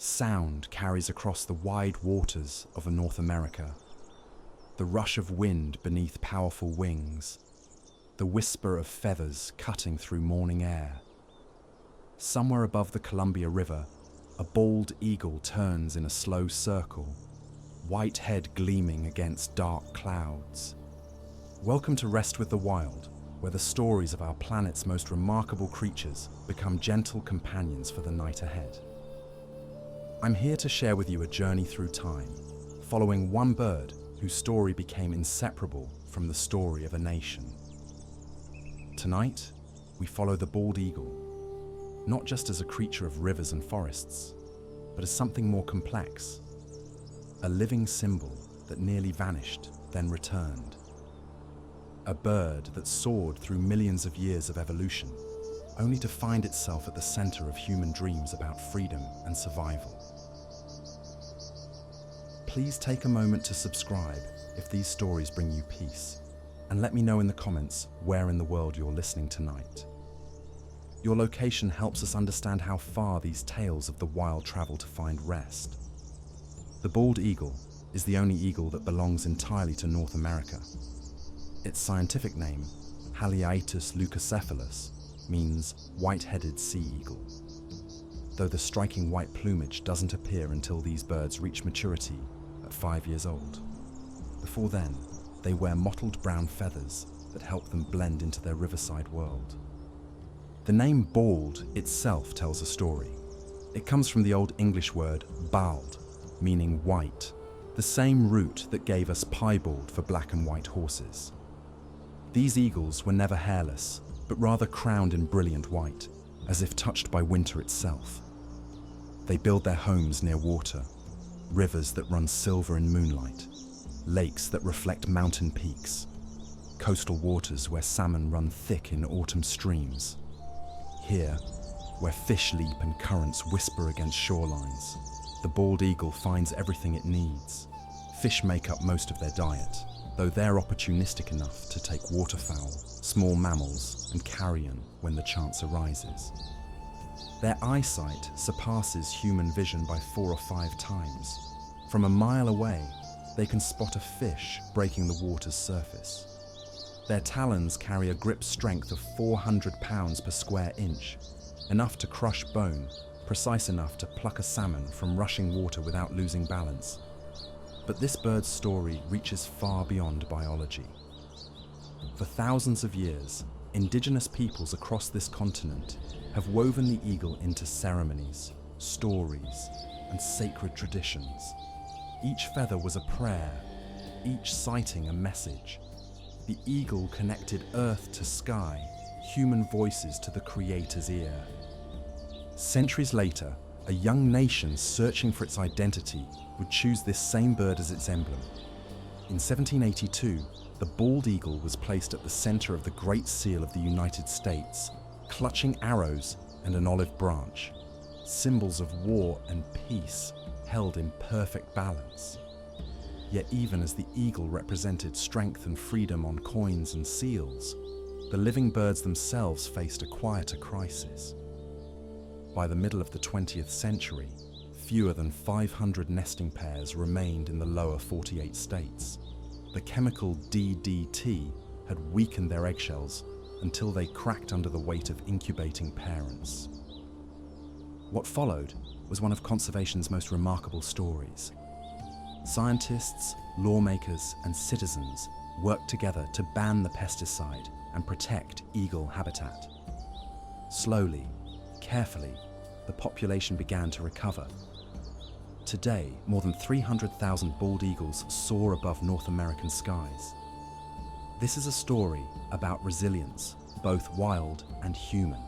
Sound carries across the wide waters of North America. The rush of wind beneath powerful wings, the whisper of feathers cutting through morning air. Somewhere above the Columbia River, a bald eagle turns in a slow circle, white head gleaming against dark clouds. Welcome to Rest with the Wild, where the stories of our planet's most remarkable creatures become gentle companions for the night ahead. I'm here to share with you a journey through time, following one bird whose story became inseparable from the story of a nation. Tonight, we follow the bald eagle, not just as a creature of rivers and forests, but as something more complex, a living symbol that nearly vanished, then returned. A bird that soared through millions of years of evolution, only to find itself at the center of human dreams about freedom and survival. Please take a moment to subscribe if these stories bring you peace, and let me know in the comments where in the world you're listening tonight. Your location helps us understand how far these tales of the wild travel to find rest. The bald eagle is the only eagle that belongs entirely to North America. Its scientific name, Haliaeetus leucocephalus, means white-headed sea eagle, though the striking white plumage doesn't appear until these birds reach maturity at 5 years old. Before then, they wear mottled brown feathers that help them blend into their riverside world. The name bald itself tells a story. It comes from the Old English word bald, meaning white, the same root that gave us piebald for black and white horses. These eagles were never hairless, but rather crowned in brilliant white, as if touched by winter itself. They build their homes near water, rivers that run silver in moonlight, lakes that reflect mountain peaks, coastal waters where salmon run thick in autumn streams. Here, where fish leap and currents whisper against shorelines, the bald eagle finds everything it needs. Fish make up most of their diet, though they're opportunistic enough to take waterfowl, small mammals, and carrion when the chance arises. Their eyesight surpasses human vision by 4 or 5 times. From a mile away, they can spot a fish breaking the water's surface. Their talons carry a grip strength of 400 pounds per square inch, enough to crush bone, precise enough to pluck a salmon from rushing water without losing balance. But this bird's story reaches far beyond biology. For thousands of years, indigenous peoples across this continent have woven the eagle into ceremonies, stories, and sacred traditions. Each feather was a prayer, each sighting a message. The eagle connected earth to sky, human voices to the Creator's ear. Centuries later, a young nation searching for its identity would choose this same bird as its emblem. In 1782, the bald eagle was placed at the center of the Great Seal of the United States, clutching arrows and an olive branch, symbols of war and peace held in perfect balance. Yet even as the eagle represented strength and freedom on coins and seals, the living birds themselves faced a quieter crisis. By the middle of the 20th century, fewer than 500 nesting pairs remained in the lower 48 states. The chemical DDT had weakened their eggshells until they cracked under the weight of incubating parents. What followed was one of conservation's most remarkable stories. Scientists, lawmakers, and citizens worked together to ban the pesticide and protect eagle habitat. Slowly, carefully, the population began to recover. Today, more than 300,000 bald eagles soar above North American skies. This is a story about resilience, both wild and human.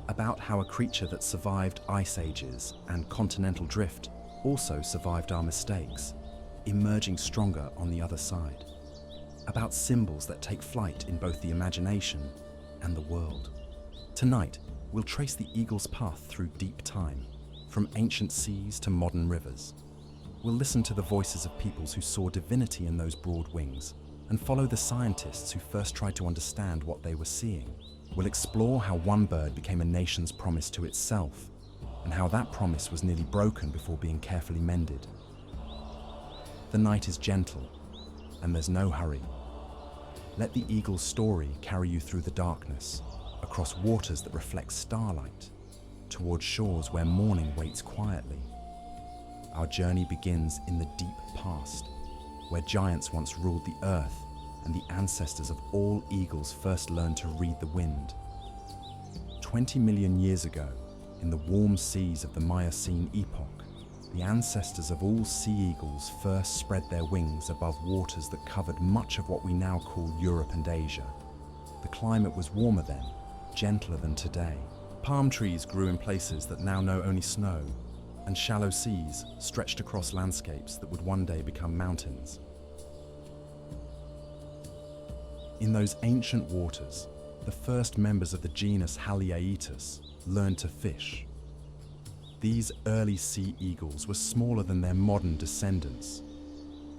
About how a creature that survived ice ages and continental drift also survived our mistakes, emerging stronger on the other side. About symbols that take flight in both the imagination and the world. Tonight, we'll trace the eagle's path through deep time, from ancient seas to modern rivers. We'll listen to the voices of peoples who saw divinity in those broad wings, and follow the scientists who first tried to understand what they were seeing. We'll explore how one bird became a nation's promise to itself, and how that promise was nearly broken before being carefully mended. The night is gentle, and there's no hurry. Let the eagle's story carry you through the darkness, across waters that reflect starlight, towards shores where morning waits quietly. Our journey begins in the deep past, where giants once ruled the earth and the ancestors of all eagles first learned to read the wind. 20 million years ago, in the warm seas of the Miocene epoch, the ancestors of all sea eagles first spread their wings above waters that covered much of what we now call Europe and Asia. The climate was warmer then, gentler than today. Palm trees grew in places that now know only snow, and shallow seas stretched across landscapes that would one day become mountains. In those ancient waters, the first members of the genus Haliaeetus learned to fish. These early sea eagles were smaller than their modern descendants,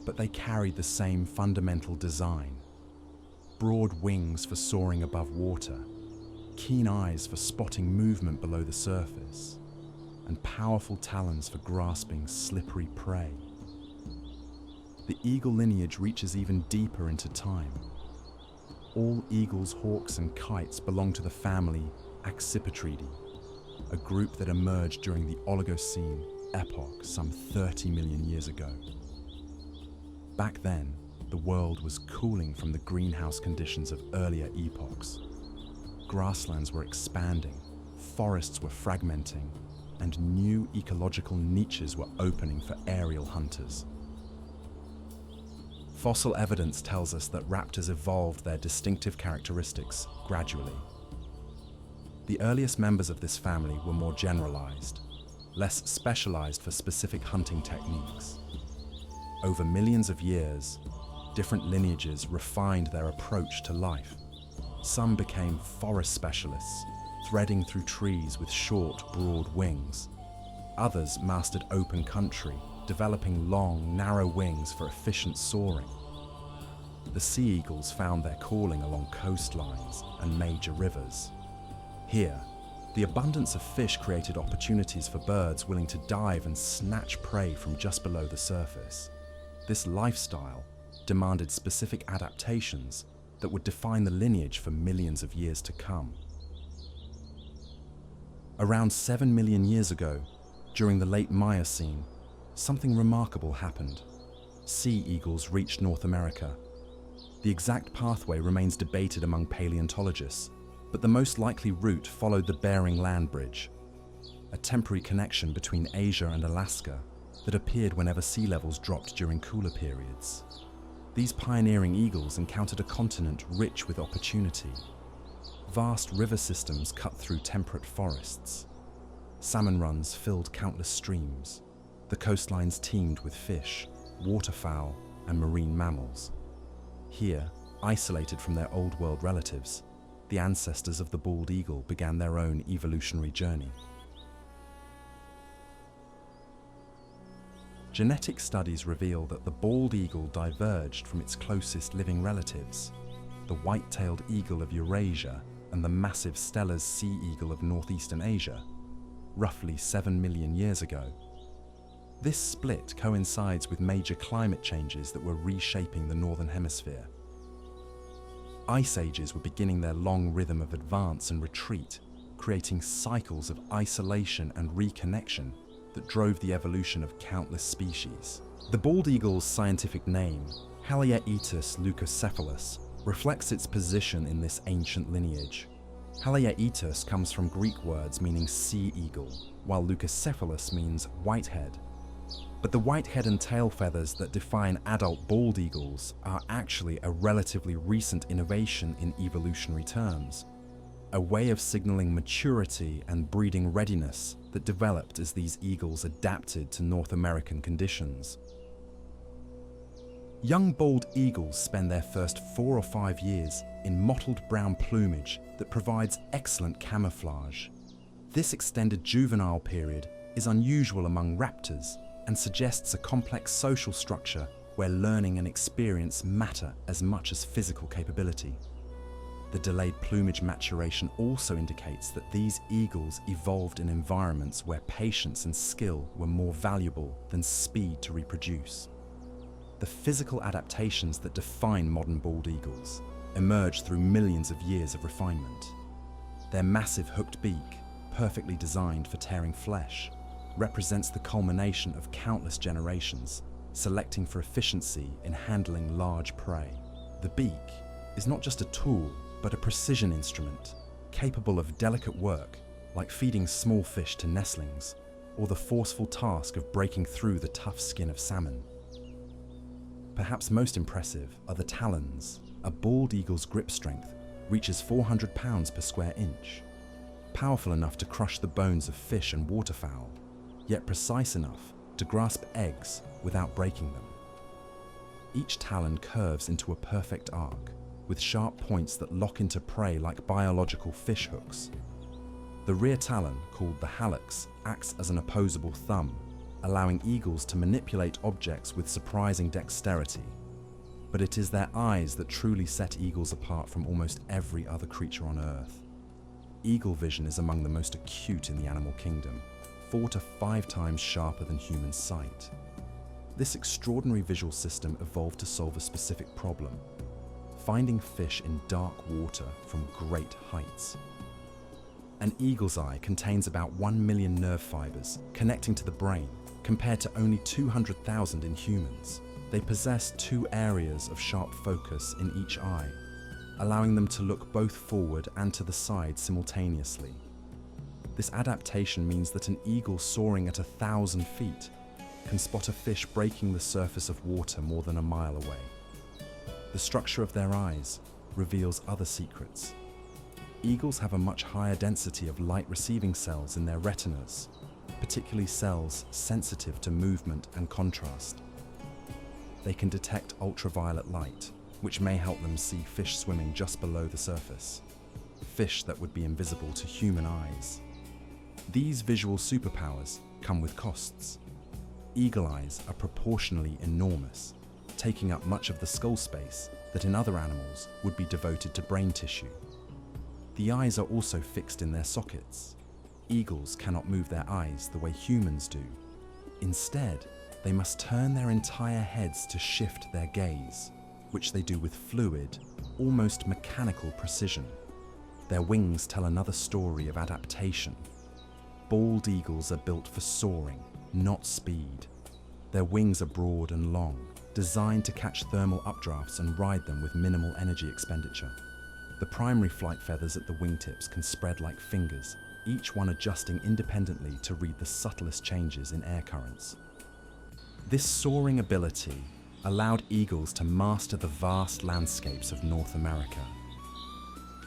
but they carried the same fundamental design: broad wings for soaring above water, keen eyes for spotting movement below the surface, and powerful talons for grasping slippery prey. The eagle lineage reaches even deeper into time. All eagles, hawks, and kites belong to the family Accipitridae, a group that emerged during the Oligocene epoch some 30 million years ago. Back then, the world was cooling from the greenhouse conditions of earlier epochs. Grasslands were expanding, forests were fragmenting, and new ecological niches were opening for aerial hunters. Fossil evidence tells us that raptors evolved their distinctive characteristics gradually. The earliest members of this family were more generalized, less specialized for specific hunting techniques. Over millions of years, different lineages refined their approach to life. Some became forest specialists, threading through trees with short, broad wings. Others mastered open country, developing long, narrow wings for efficient soaring. The sea eagles found their calling along coastlines and major rivers. Here, the abundance of fish created opportunities for birds willing to dive and snatch prey from just below the surface. This lifestyle demanded specific adaptations that would define the lineage for millions of years to come. Around 7 million years ago, during the late Miocene, something remarkable happened. Sea eagles reached North America. The exact pathway remains debated among paleontologists, but the most likely route followed the Bering Land Bridge, a temporary connection between Asia and Alaska that appeared whenever sea levels dropped during cooler periods. These pioneering eagles encountered a continent rich with opportunity. Vast river systems cut through temperate forests. Salmon runs filled countless streams. The coastlines teemed with fish, waterfowl, and marine mammals. Here, isolated from their Old World relatives, the ancestors of the bald eagle began their own evolutionary journey. Genetic studies reveal that the bald eagle diverged from its closest living relatives, the white-tailed eagle of Eurasia and the massive Steller's sea eagle of northeastern Asia, roughly 7 million years ago. This split coincides with major climate changes that were reshaping the northern hemisphere. Ice ages were beginning their long rhythm of advance and retreat, creating cycles of isolation and reconnection that drove the evolution of countless species. The bald eagle's scientific name, Haliaeetus leucocephalus, reflects its position in this ancient lineage. Haliaeetus comes from Greek words meaning sea eagle, while leucocephalus means whitehead. But the whitehead and tail feathers that define adult bald eagles are actually a relatively recent innovation in evolutionary terms, a way of signaling maturity and breeding readiness that developed as these eagles adapted to North American conditions. Young bald eagles spend their first 4 or 5 years in mottled brown plumage that provides excellent camouflage. This extended juvenile period is unusual among raptors and suggests a complex social structure where learning and experience matter as much as physical capability. The delayed plumage maturation also indicates that these eagles evolved in environments where patience and skill were more valuable than speed to reproduce. The physical adaptations that define modern bald eagles emerge through millions of years of refinement. Their massive hooked beak, perfectly designed for tearing flesh, represents the culmination of countless generations, selecting for efficiency in handling large prey. The beak is not just a tool, but a precision instrument, capable of delicate work like feeding small fish to nestlings, or the forceful task of breaking through the tough skin of salmon. Perhaps most impressive are the talons. A bald eagle's grip strength reaches 400 pounds per square inch, powerful enough to crush the bones of fish and waterfowl, yet precise enough to grasp eggs without breaking them. Each talon curves into a perfect arc, with sharp points that lock into prey like biological fish hooks. The rear talon, called the hallux, acts as an opposable thumb, allowing eagles to manipulate objects with surprising dexterity. But it is their eyes that truly set eagles apart from almost every other creature on Earth. Eagle vision is among the most acute in the animal kingdom, 4 to 5 times sharper than human sight. This extraordinary visual system evolved to solve a specific problem: finding fish in dark water from great heights. An eagle's eye contains about 1 million nerve fibers connecting to the brain, compared to only 200,000 in humans. They possess 2 areas of sharp focus in each eye, allowing them to look both forward and to the side simultaneously. This adaptation means that an eagle soaring at 1,000 feet can spot a fish breaking the surface of water more than a mile away. The structure of their eyes reveals other secrets. Eagles have a much higher density of light-receiving cells in their retinas, particularly cells sensitive to movement and contrast. They can detect ultraviolet light, which may help them see fish swimming just below the surface, fish that would be invisible to human eyes. These visual superpowers come with costs. Eagle eyes are proportionally enormous, taking up much of the skull space that in other animals would be devoted to brain tissue. The eyes are also fixed in their sockets. Eagles cannot move their eyes the way humans do. Instead, they must turn their entire heads to shift their gaze, which they do with fluid, almost mechanical precision. Their wings tell another story of adaptation. Bald eagles are built for soaring, not speed. Their wings are broad and long, designed to catch thermal updrafts and ride them with minimal energy expenditure. The primary flight feathers at the wingtips can spread like fingers, each one adjusting independently to read the subtlest changes in air currents. This soaring ability allowed eagles to master the vast landscapes of North America.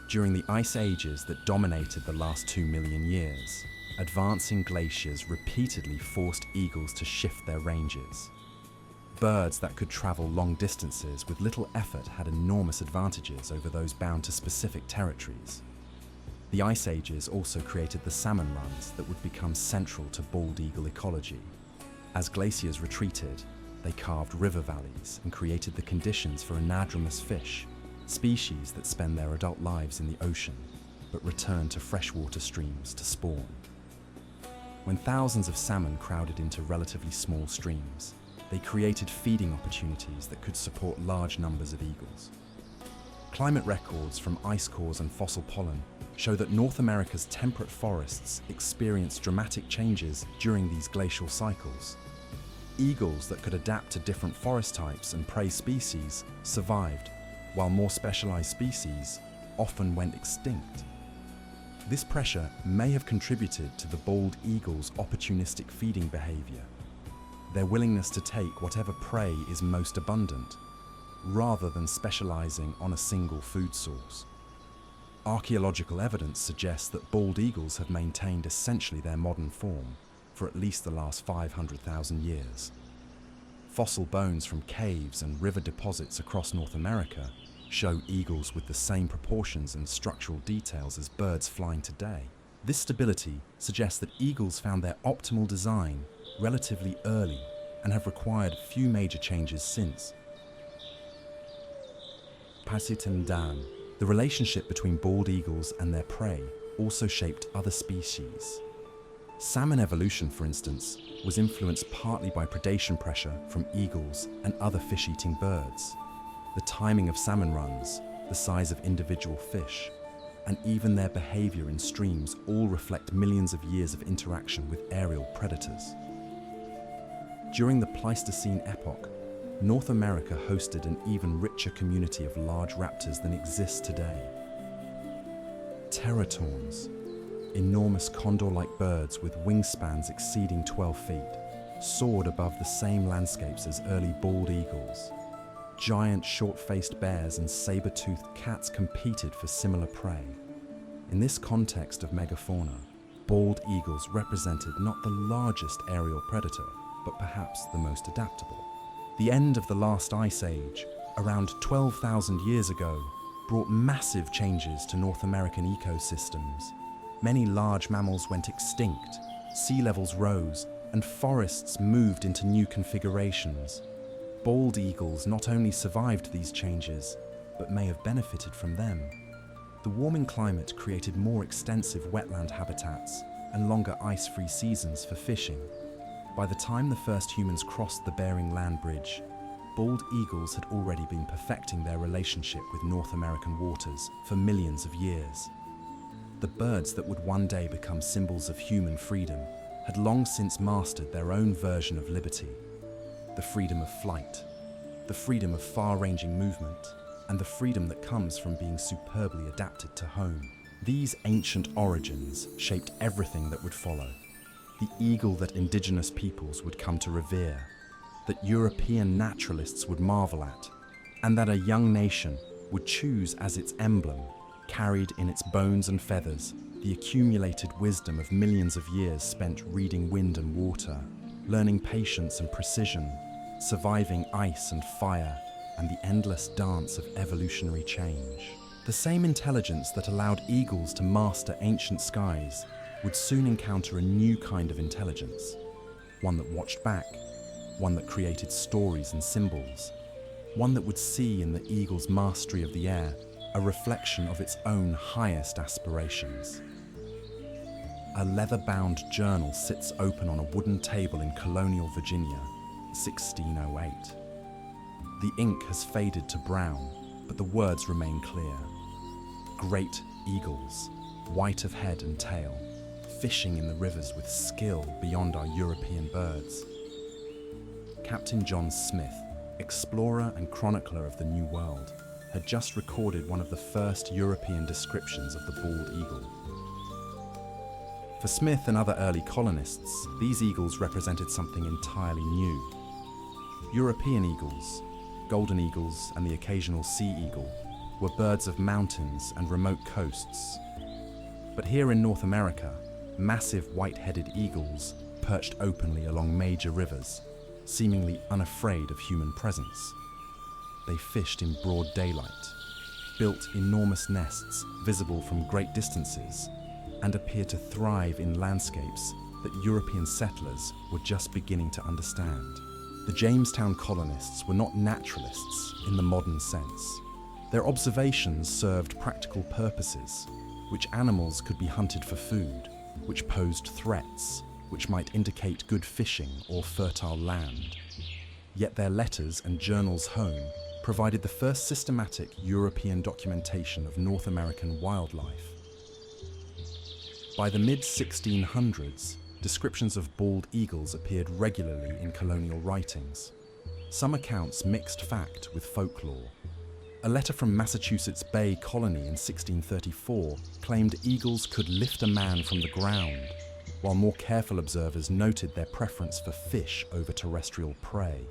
During the ice ages that dominated the last 2 million years, advancing glaciers repeatedly forced eagles to shift their ranges. Birds that could travel long distances with little effort had enormous advantages over those bound to specific territories. The ice ages also created the salmon runs that would become central to bald eagle ecology. As glaciers retreated, they carved river valleys and created the conditions for anadromous fish, species that spend their adult lives in the ocean, but return to freshwater streams to spawn. When thousands of salmon crowded into relatively small streams, they created feeding opportunities that could support large numbers of eagles. Climate records from ice cores and fossil pollen show that North America's temperate forests experienced dramatic changes during these glacial cycles. Eagles that could adapt to different forest types and prey species survived, while more specialized species often went extinct. This pressure may have contributed to the bald eagle's opportunistic feeding behavior, their willingness to take whatever prey is most abundant, rather than specializing on a single food source. Archaeological evidence suggests that bald eagles have maintained essentially their modern form for at least the last 500,000 years. Fossil bones from caves and river deposits across North America show eagles with the same proportions and structural details as birds flying today. This stability suggests that eagles found their optimal design relatively early and have required few major changes since. Pasitandan, The relationship between bald eagles and their prey also shaped other species. Salmon evolution, for instance, was influenced partly by predation pressure from eagles and other fish-eating birds. The timing of salmon runs, the size of individual fish, and even their behavior in streams all reflect millions of years of interaction with aerial predators. During the Pleistocene epoch, North America hosted an even richer community of large raptors than exists today. Teratons, enormous condor-like birds with wingspans exceeding 12 feet, soared above the same landscapes as early bald eagles. Giant short-faced bears and saber-toothed cats competed for similar prey. In this context of megafauna, bald eagles represented not the largest aerial predator, but perhaps the most adaptable. The end of the last ice age, around 12,000 years ago, brought massive changes to North American ecosystems. Many large mammals went extinct, sea levels rose, and forests moved into new configurations. Bald eagles not only survived these changes, but may have benefited from them. The warming climate created more extensive wetland habitats and longer ice-free seasons for fishing. By the time the first humans crossed the Bering Land Bridge, bald eagles had already been perfecting their relationship with North American waters for millions of years. The birds that would one day become symbols of human freedom had long since mastered their own version of liberty: the freedom of flight, the freedom of far-ranging movement, and the freedom that comes from being superbly adapted to home. These ancient origins shaped everything that would follow. The eagle that indigenous peoples would come to revere, that European naturalists would marvel at, and that a young nation would choose as its emblem, carried in its bones and feathers, the accumulated wisdom of millions of years spent reading wind and water, learning patience and precision, surviving ice and fire, and the endless dance of evolutionary change. The same intelligence that allowed eagles to master ancient skies would soon encounter a new kind of intelligence, one that watched back, one that created stories and symbols, one that would see in the eagle's mastery of the air a reflection of its own highest aspirations. A leather-bound journal sits open on a wooden table in colonial Virginia, 1608. The ink has faded to brown, but the words remain clear. Great eagles, white of head and tail, fishing in the rivers with skill beyond our European birds. Captain John Smith, explorer and chronicler of the New World, had just recorded one of the first European descriptions of the bald eagle. For Smith and other early colonists, these eagles represented something entirely new. European eagles, golden eagles, and the occasional sea eagle were birds of mountains and remote coasts. But here in North America, massive white-headed eagles perched openly along major rivers, seemingly unafraid of human presence. They fished in broad daylight, built enormous nests visible from great distances, and appeared to thrive in landscapes that European settlers were just beginning to understand. The Jamestown colonists were not naturalists in the modern sense. Their observations served practical purposes: which animals could be hunted for food, which posed threats, which might indicate good fishing or fertile land. Yet their letters and journals home provided the first systematic European documentation of North American wildlife. By the mid-1600s, descriptions of bald eagles appeared regularly in colonial writings. Some accounts mixed fact with folklore. A letter from Massachusetts Bay Colony in 1634 claimed eagles could lift a man from the ground, while more careful observers noted their preference for fish over terrestrial prey.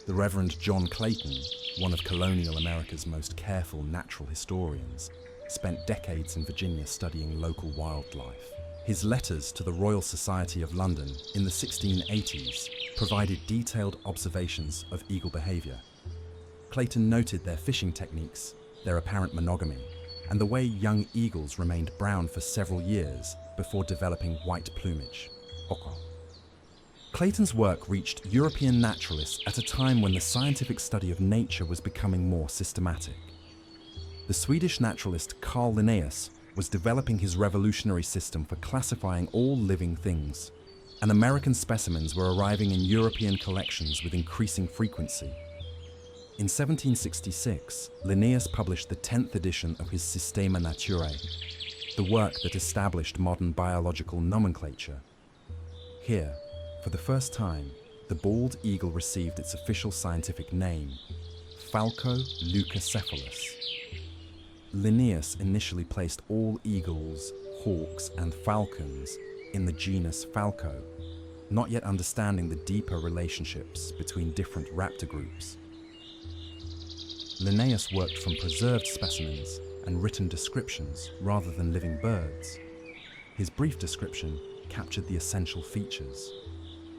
The Reverend John Clayton, one of colonial America's most careful natural historians, spent decades in Virginia studying local wildlife. His letters to the Royal Society of London in the 1680s provided detailed observations of eagle behavior. Clayton noted their fishing techniques, their apparent monogamy, and the way young eagles remained brown for several years before developing white plumage. Clayton's work reached European naturalists at a time when the scientific study of nature was becoming more systematic. The Swedish naturalist Carl Linnaeus was developing his revolutionary system for classifying all living things, and American specimens were arriving in European collections with increasing frequency. In 1766, Linnaeus published the 10th edition of his Systema Naturae, the work that established modern biological nomenclature. Here, for the first time, the bald eagle received its official scientific name, Falco leucocephalus. Linnaeus initially placed all eagles, hawks, and falcons in the genus Falco, not yet understanding the deeper relationships between different raptor groups. Linnaeus worked from preserved specimens and written descriptions rather than living birds. His brief description captured the essential features: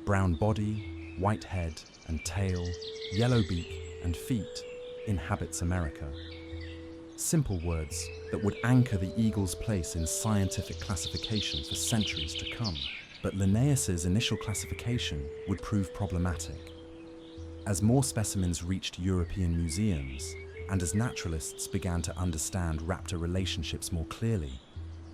brown body, white head and tail, yellow beak and feet, inhabits America. Simple words that would anchor the eagle's place in scientific classification for centuries to come. But Linnaeus's initial classification would prove problematic. As more specimens reached European museums, and as naturalists began to understand raptor relationships more clearly,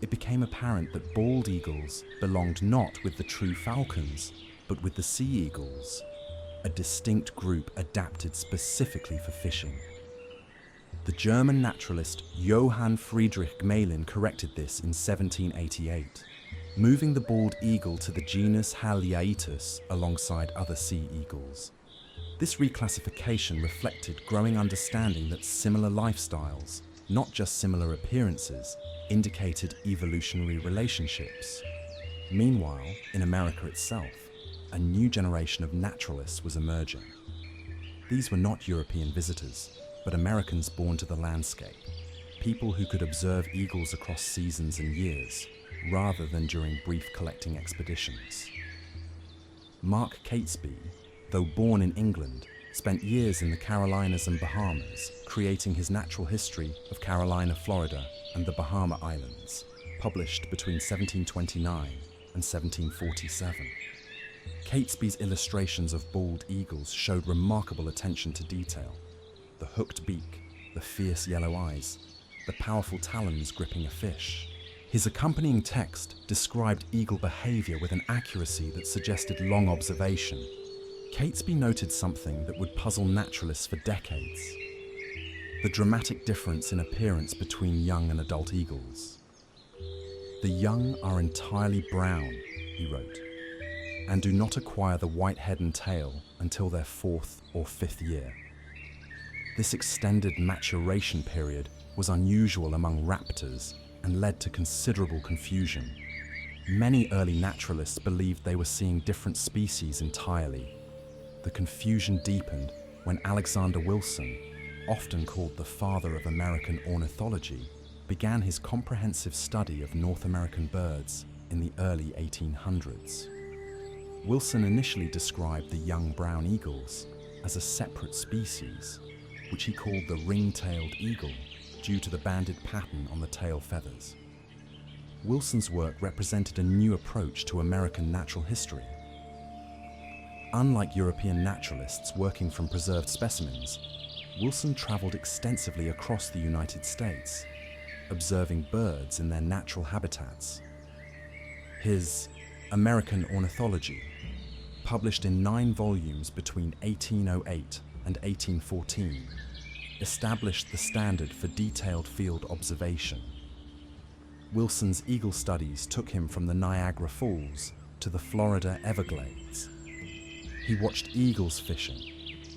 it became apparent that bald eagles belonged not with the true falcons, but with the sea eagles, a distinct group adapted specifically for fishing. The German naturalist Johann Friedrich Gmelin corrected this in 1788, moving the bald eagle to the genus Haliaeetus alongside other sea eagles. This reclassification reflected growing understanding that similar lifestyles, not just similar appearances, indicated evolutionary relationships. Meanwhile, in America itself, a new generation of naturalists was emerging. These were not European visitors, but Americans born to the landscape, people who could observe eagles across seasons and years, rather than during brief collecting expeditions. Mark Catesby, though born in England, spent years in the Carolinas and Bahamas, creating his Natural History of Carolina, Florida, and the Bahama Islands, published between 1729 and 1747. Catesby's illustrations of bald eagles showed remarkable attention to detail: the hooked beak, the fierce yellow eyes, the powerful talons gripping a fish. His accompanying text described eagle behavior with an accuracy that suggested long observation. Catesby noted something that would puzzle naturalists for decades: the dramatic difference in appearance between young and adult eagles. "The young are entirely brown," he wrote, "and do not acquire the white head and tail until their 4th or 5th year." This extended maturation period was unusual among raptors and led to considerable confusion. Many early naturalists believed they were seeing different species entirely. The confusion deepened when Alexander Wilson, often called the father of American ornithology, began his comprehensive study of North American birds in the early 1800s. Wilson initially described the young brown eagles as a separate species, which he called the ring-tailed eagle due to the banded pattern on the tail feathers. Wilson's work represented a new approach to American natural history. Unlike European naturalists working from preserved specimens, Wilson traveled extensively across the United States, observing birds in their natural habitats. His American Ornithology, published in 9 volumes between 1808 and 1814, established the standard for detailed field observation. Wilson's eagle studies took him from the Niagara Falls to the Florida Everglades. He watched eagles fishing,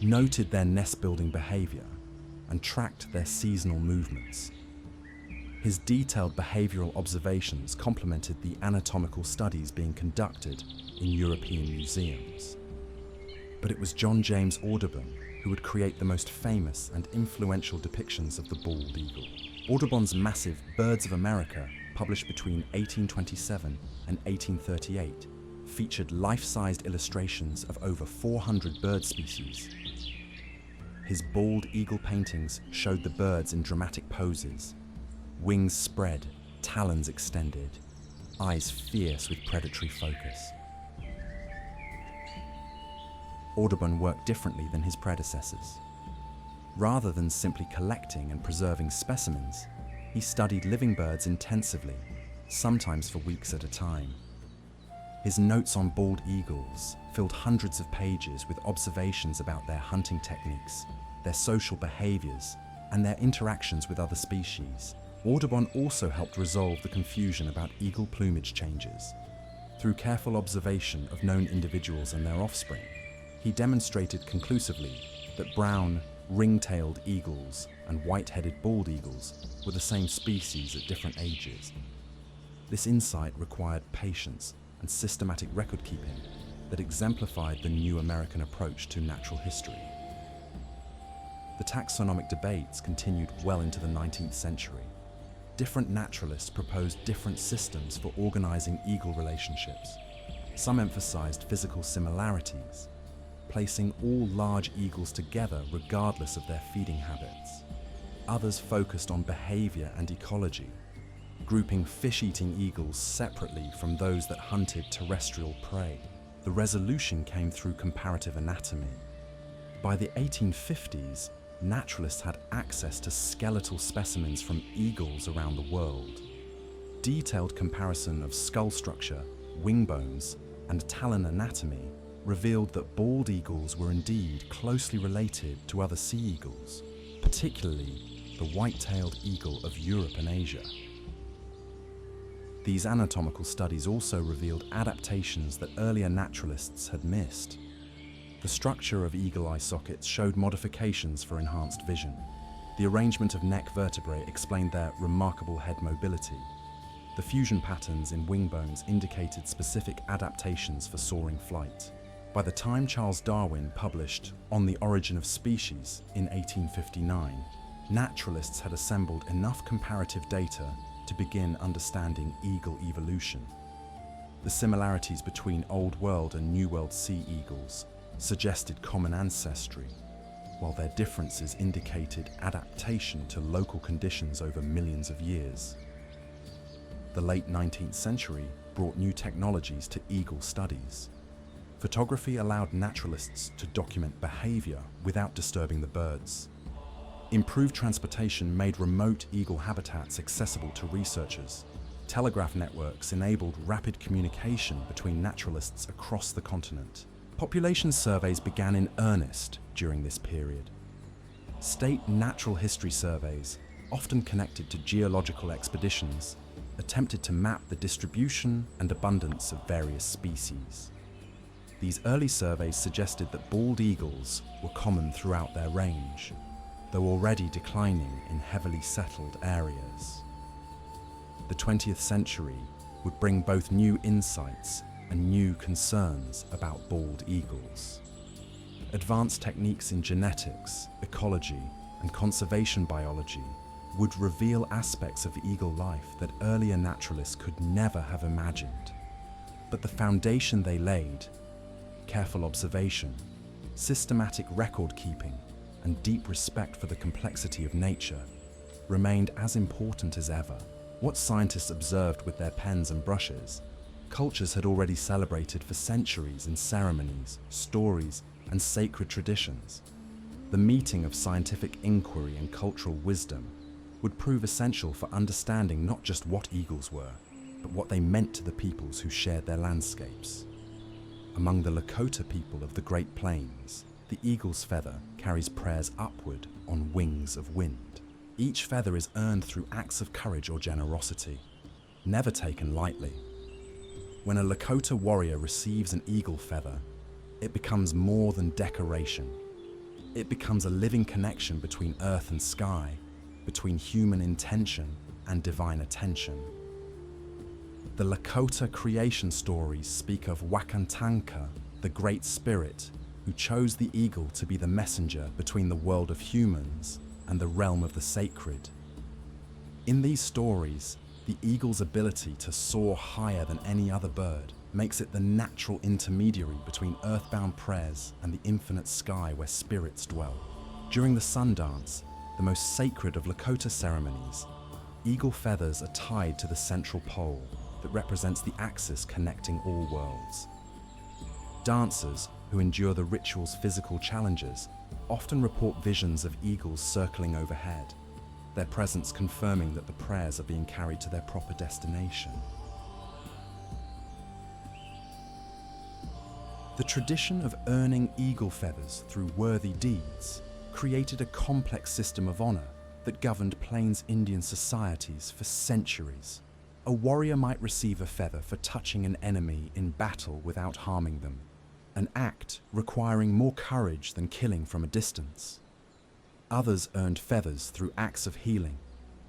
noted their nest-building behavior, and tracked their seasonal movements. His detailed behavioral observations complemented the anatomical studies being conducted in European museums. But it was John James Audubon who would create the most famous and influential depictions of the bald eagle. Audubon's massive Birds of America, published between 1827 and 1838, featured life-sized illustrations of over 400 bird species. His bald eagle paintings showed the birds in dramatic poses: wings spread, talons extended, eyes fierce with predatory focus. Audubon worked differently than his predecessors. Rather than simply collecting and preserving specimens, he studied living birds intensively, sometimes for weeks at a time. His notes on bald eagles filled hundreds of pages with observations about their hunting techniques, their social behaviors, and their interactions with other species. Audubon also helped resolve the confusion about eagle plumage changes. Through careful observation of known individuals and their offspring, he demonstrated conclusively that brown, ring-tailed eagles and white-headed bald eagles were the same species at different ages. This insight required patience and systematic record-keeping that exemplified the new American approach to natural history. The taxonomic debates continued well into the 19th century. Different naturalists proposed different systems for organizing eagle relationships. Some emphasized physical similarities, placing all large eagles together regardless of their feeding habits. Others focused on behavior and ecology, grouping fish-eating eagles separately from those that hunted terrestrial prey. The resolution came through comparative anatomy. By the 1850s, naturalists had access to skeletal specimens from eagles around the world. Detailed comparison of skull structure, wing bones, and talon anatomy revealed that bald eagles were indeed closely related to other sea eagles, particularly the white-tailed eagle of Europe and Asia. These anatomical studies also revealed adaptations that earlier naturalists had missed. The structure of eagle eye sockets showed modifications for enhanced vision. The arrangement of neck vertebrae explained their remarkable head mobility. The fusion patterns in wing bones indicated specific adaptations for soaring flight. By the time Charles Darwin published On the Origin of Species in 1859, naturalists had assembled enough comparative data to begin understanding eagle evolution. The similarities between Old World and New World sea eagles suggested common ancestry, while their differences indicated adaptation to local conditions over millions of years. The late 19th century brought new technologies to eagle studies. Photography allowed naturalists to document behavior without disturbing the birds. Improved transportation made remote eagle habitats accessible to researchers. Telegraph networks enabled rapid communication between naturalists across the continent. Population surveys began in earnest during this period. State natural history surveys, often connected to geological expeditions, attempted to map the distribution and abundance of various species. These early surveys suggested that bald eagles were common throughout their range, though already declining in heavily settled areas. The 20th century would bring both new insights and new concerns about bald eagles. Advanced techniques in genetics, ecology, and conservation biology would reveal aspects of eagle life that earlier naturalists could never have imagined. But the foundation they laid, careful observation, systematic record-keeping, and deep respect for the complexity of nature, remained as important as ever. What scientists observed with their pens and brushes, cultures had already celebrated for centuries in ceremonies, stories, and sacred traditions. The meeting of scientific inquiry and cultural wisdom would prove essential for understanding not just what eagles were, but what they meant to the peoples who shared their landscapes. Among the Lakota people of the Great Plains, the eagle's feather carries prayers upward on wings of wind. Each feather is earned through acts of courage or generosity, never taken lightly. When a Lakota warrior receives an eagle feather, it becomes more than decoration. It becomes a living connection between earth and sky, between human intention and divine attention. The Lakota creation stories speak of Wakantanka, the Great Spirit, who chose the eagle to be the messenger between the world of humans and the realm of the sacred. In these stories, the eagle's ability to soar higher than any other bird makes it the natural intermediary between earthbound prayers and the infinite sky where spirits dwell. During the sun dance, the most sacred of Lakota ceremonies, eagle feathers are tied to the central pole that represents the axis connecting all worlds. Dancers, who endure the ritual's physical challenges, often report visions of eagles circling overhead, their presence confirming that the prayers are being carried to their proper destination. The tradition of earning eagle feathers through worthy deeds created a complex system of honor that governed Plains Indian societies for centuries. A warrior might receive a feather for touching an enemy in battle without harming them, an act requiring more courage than killing from a distance. Others earned feathers through acts of healing,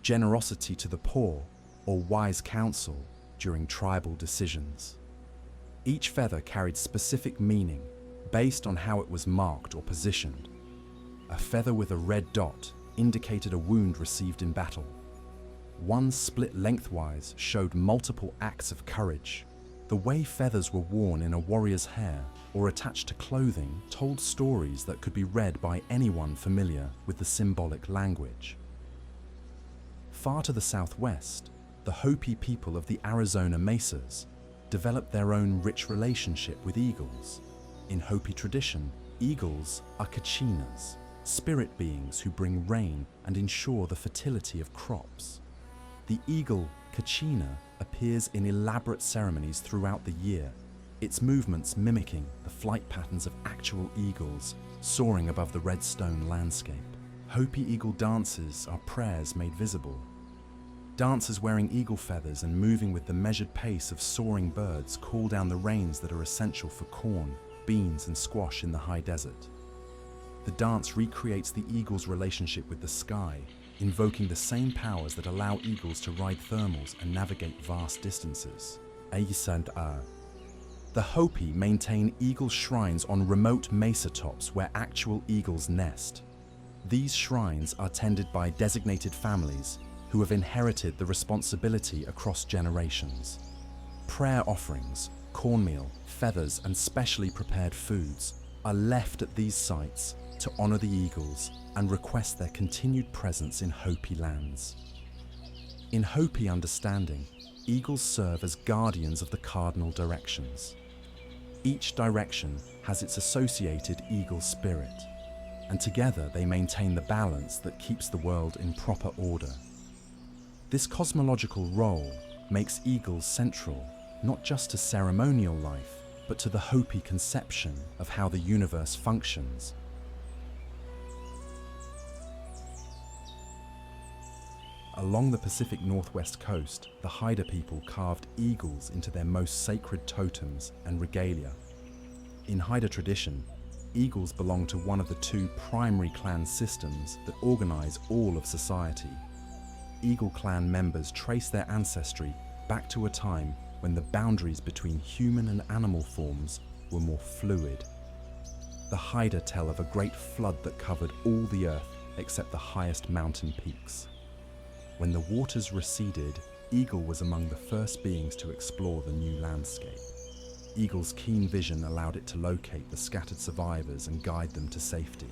generosity to the poor, or wise counsel during tribal decisions. Each feather carried specific meaning based on how it was marked or positioned. A feather with a red dot indicated a wound received in battle. One split lengthwise showed multiple acts of courage. The way feathers were worn in a warrior's hair or attached to clothing told stories that could be read by anyone familiar with the symbolic language. Far to the southwest, the Hopi people of the Arizona mesas developed their own rich relationship with eagles. In Hopi tradition, eagles are kachinas, spirit beings who bring rain and ensure the fertility of crops. The eagle kachina appears in elaborate ceremonies throughout the year, its movements mimicking the flight patterns of actual eagles soaring above the red stone landscape. Hopi eagle dances are prayers made visible. Dancers wearing eagle feathers and moving with the measured pace of soaring birds call down the rains that are essential for corn, beans, and squash in the high desert. The dance recreates the eagle's relationship with the sky, invoking the same powers that allow eagles to ride thermals and navigate vast distances. The Hopi maintain eagle shrines on remote mesa tops where actual eagles nest. These shrines are tended by designated families who have inherited the responsibility across generations. Prayer offerings, cornmeal, feathers, and specially prepared foods are left at these sites to honor the eagles and request their continued presence in Hopi lands. In Hopi understanding, eagles serve as guardians of the cardinal directions. Each direction has its associated eagle spirit, and together they maintain the balance that keeps the world in proper order. This cosmological role makes eagles central, not just to ceremonial life, but to the Hopi conception of how the universe functions. Along the Pacific Northwest coast, the Haida people carved eagles into their most sacred totems and regalia. In Haida tradition, eagles belong to one of the two primary clan systems that organize all of society. Eagle clan members trace their ancestry back to a time when the boundaries between human and animal forms were more fluid. The Haida tell of a great flood that covered all the earth except the highest mountain peaks. When the waters receded, Eagle was among the first beings to explore the new landscape. Eagle's keen vision allowed it to locate the scattered survivors and guide them to safety.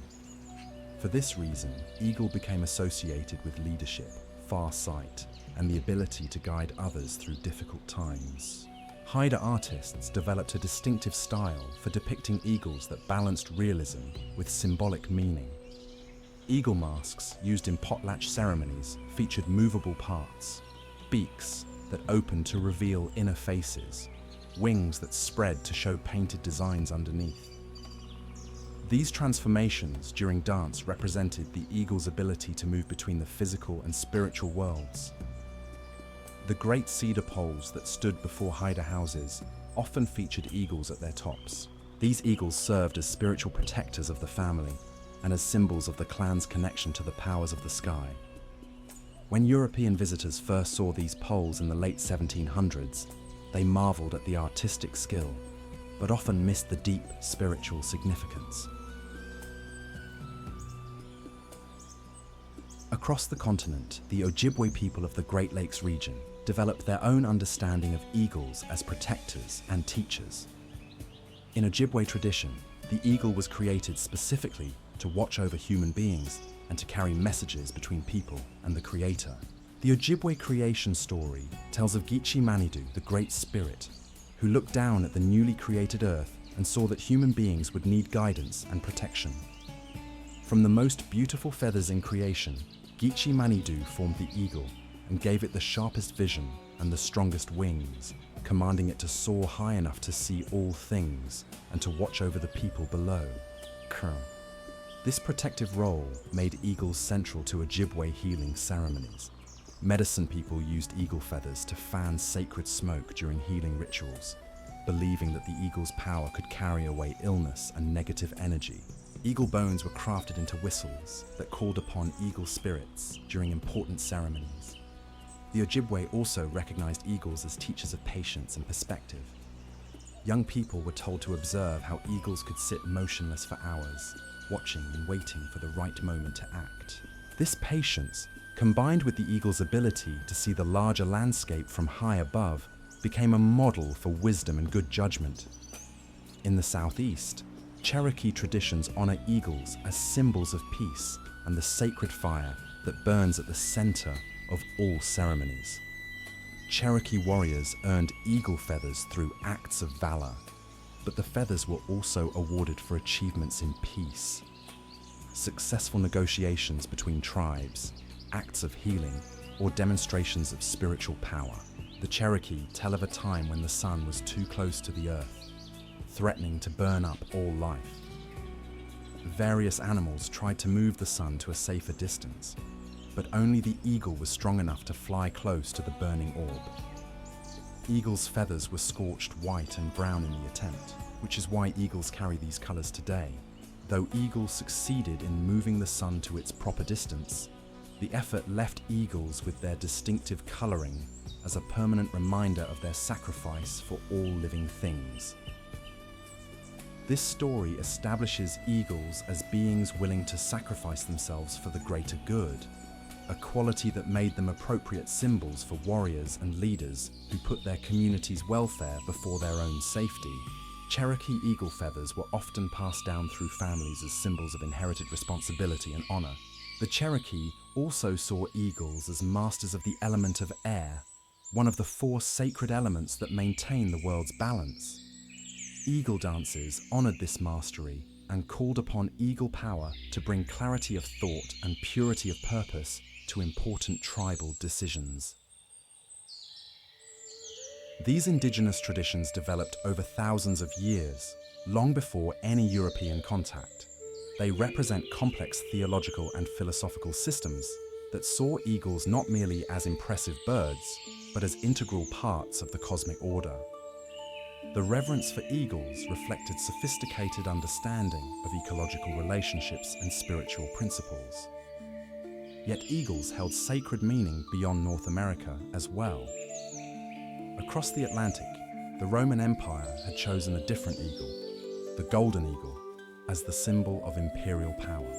For this reason, Eagle became associated with leadership, farsight, and the ability to guide others through difficult times. Haida artists developed a distinctive style for depicting eagles that balanced realism with symbolic meaning. Eagle masks used in potlatch ceremonies featured movable parts, beaks that opened to reveal inner faces, wings that spread to show painted designs underneath. These transformations during dance represented the eagle's ability to move between the physical and spiritual worlds. The great cedar poles that stood before Haida houses often featured eagles at their tops. These eagles served as spiritual protectors of the family and as symbols of the clan's connection to the powers of the sky. When European visitors first saw these poles in the late 1700s, they marveled at the artistic skill, but often missed the deep spiritual significance. Across the continent, the Ojibwe people of the Great Lakes region developed their own understanding of eagles as protectors and teachers. In Ojibwe tradition, the eagle was created specifically to watch over human beings and to carry messages between people and the Creator. The Ojibwe creation story tells of Geechee Manitou, the Great Spirit, who looked down at the newly created earth and and saw that human beings would need guidance and protection. From the most beautiful feathers in creation, Geechee Manitou formed the eagle and gave it the sharpest vision and the strongest wings, commanding it to soar high enough to see all things and to watch over the people below. This protective role made eagles central to Ojibwe healing ceremonies. Medicine people used eagle feathers to fan sacred smoke during healing rituals, believing that the eagle's power could carry away illness and negative energy. Eagle bones were crafted into whistles that called upon eagle spirits during important ceremonies. The Ojibwe also recognized eagles as teachers of patience and perspective. Young people were told to observe how eagles could sit motionless for hours, watching and waiting for the right moment to act. This patience, combined with the eagle's ability to see the larger landscape from high above, became a model for wisdom and good judgment. In the southeast, Cherokee traditions honor eagles as symbols of peace and the sacred fire that burns at the center of all ceremonies. Cherokee warriors earned eagle feathers through acts of valor, but the feathers were also awarded for achievements in peace. Successful negotiations between tribes, acts of healing, or demonstrations of spiritual power. The Cherokee tell of a time when the sun was too close to the earth, threatening to burn up all life. Various animals tried to move the sun to a safer distance, but only the eagle was strong enough to fly close to the burning orb. Eagles' feathers were scorched white and brown in the attempt, which is why eagles carry these colors today. Though eagles succeeded in moving the sun to its proper distance, the effort left eagles with their distinctive coloring as a permanent reminder of their sacrifice for all living things. This story establishes eagles as beings willing to sacrifice themselves for the greater good, a quality that made them appropriate symbols for warriors and leaders who put their community's welfare before their own safety. Cherokee eagle feathers were often passed down through families as symbols of inherited responsibility and honor. The Cherokee also saw eagles as masters of the element of air, one of the 4 sacred elements that maintain the world's balance. Eagle dances honored this mastery and called upon eagle power to bring clarity of thought and purity of purpose to important tribal decisions. These indigenous traditions developed over thousands of years, long before any European contact. They represent complex theological and philosophical systems that saw eagles not merely as impressive birds, but as integral parts of the cosmic order. The reverence for eagles reflected sophisticated understanding of ecological relationships and spiritual principles. Yet eagles held sacred meaning beyond North America as well. Across the Atlantic, the Roman Empire had chosen a different eagle, the golden eagle, as the symbol of imperial power.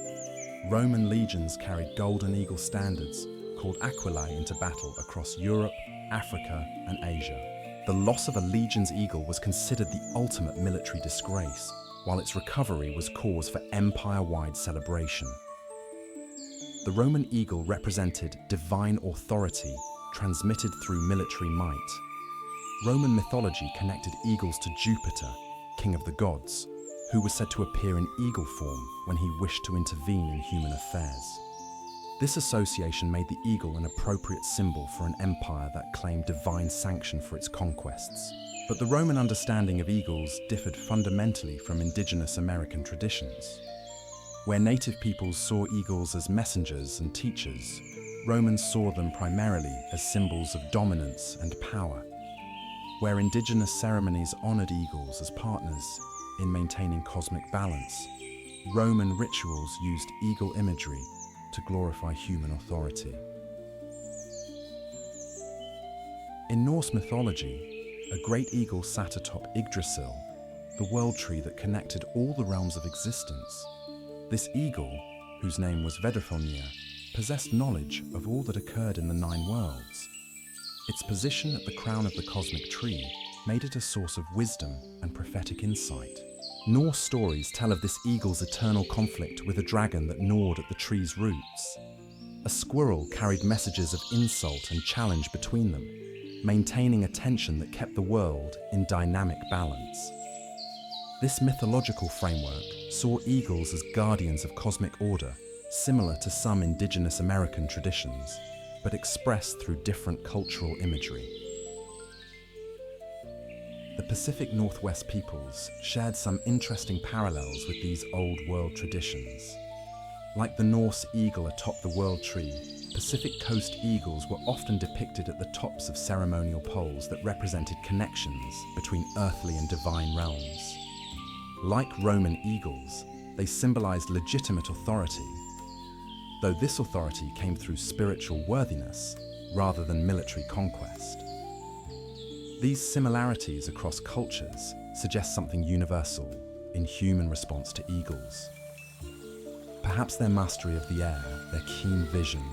Roman legions carried golden eagle standards called aquilae into battle across Europe, Africa, and Asia. The loss of a legion's eagle was considered the ultimate military disgrace, while its recovery was cause for empire-wide celebration. The Roman eagle represented divine authority transmitted through military might. Roman mythology connected eagles to Jupiter, king of the gods, who was said to appear in eagle form when he wished to intervene in human affairs. This association made the eagle an appropriate symbol for an empire that claimed divine sanction for its conquests. But the Roman understanding of eagles differed fundamentally from indigenous American traditions. Where native peoples saw eagles as messengers and teachers, Romans saw them primarily as symbols of dominance and power. Where indigenous ceremonies honored eagles as partners in maintaining cosmic balance, Roman rituals used eagle imagery to glorify human authority. In Norse mythology, a great eagle sat atop Yggdrasil, the world tree that connected all the realms of existence. This eagle, whose name was Vedrfolnir, possessed knowledge of all that occurred in the 9 worlds. Its position at the crown of the cosmic tree made it a source of wisdom and prophetic insight. Norse stories tell of this eagle's eternal conflict with a dragon that gnawed at the tree's roots. A squirrel carried messages of insult and challenge between them, maintaining a tension that kept the world in dynamic balance. This mythological framework saw eagles as guardians of cosmic order, similar to some indigenous American traditions, but expressed through different cultural imagery. The Pacific Northwest peoples shared some interesting parallels with these old world traditions. Like the Norse eagle atop the world tree, Pacific Coast eagles were often depicted at the tops of ceremonial poles that represented connections between earthly and divine realms. Like Roman eagles, they symbolized legitimate authority, though this authority came through spiritual worthiness rather than military conquest. These similarities across cultures suggest something universal in human response to eagles. Perhaps their mastery of the air, their keen vision,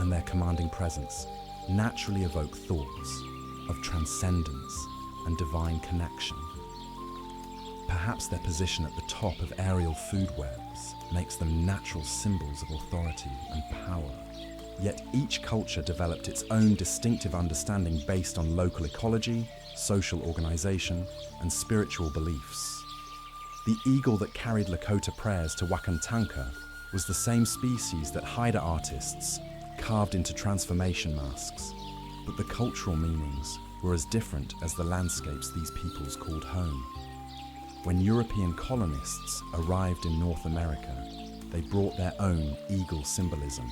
and their commanding presence naturally evoke thoughts of transcendence and divine connection. Perhaps their position at the top of aerial food webs makes them natural symbols of authority and power. Yet each culture developed its own distinctive understanding based on local ecology, social organization, and spiritual beliefs. The eagle that carried Lakota prayers to Wakantanka was the same species that Haida artists carved into transformation masks, but the cultural meanings were as different as the landscapes these peoples called home. When European colonists arrived in North America, they brought their own eagle symbolism,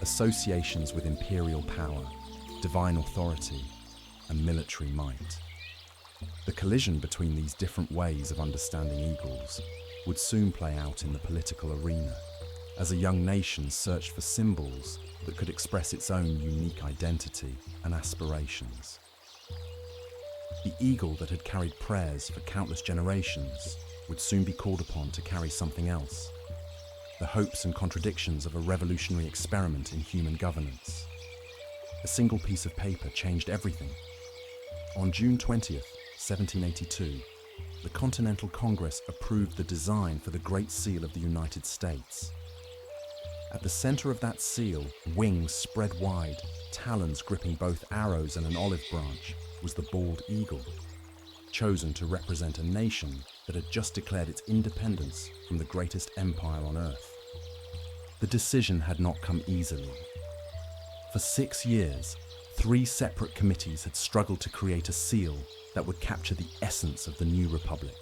associations with imperial power, divine authority, and military might. The collision between these different ways of understanding eagles would soon play out in the political arena, as a young nation searched for symbols that could express its own unique identity and aspirations. The eagle that had carried prayers for countless generations would soon be called upon to carry something else: the hopes and contradictions of a revolutionary experiment in human governance. A single piece of paper changed everything. On June 20th, 1782, the Continental Congress approved the design for the Great Seal of the United States. At the center of that seal, wings spread wide, talons gripping both arrows and an olive branch, was the bald eagle, chosen to represent a nation that had just declared its independence from the greatest empire on earth. The decision had not come easily. For 6 years, 3 separate committees had struggled to create a seal that would capture the essence of the new republic.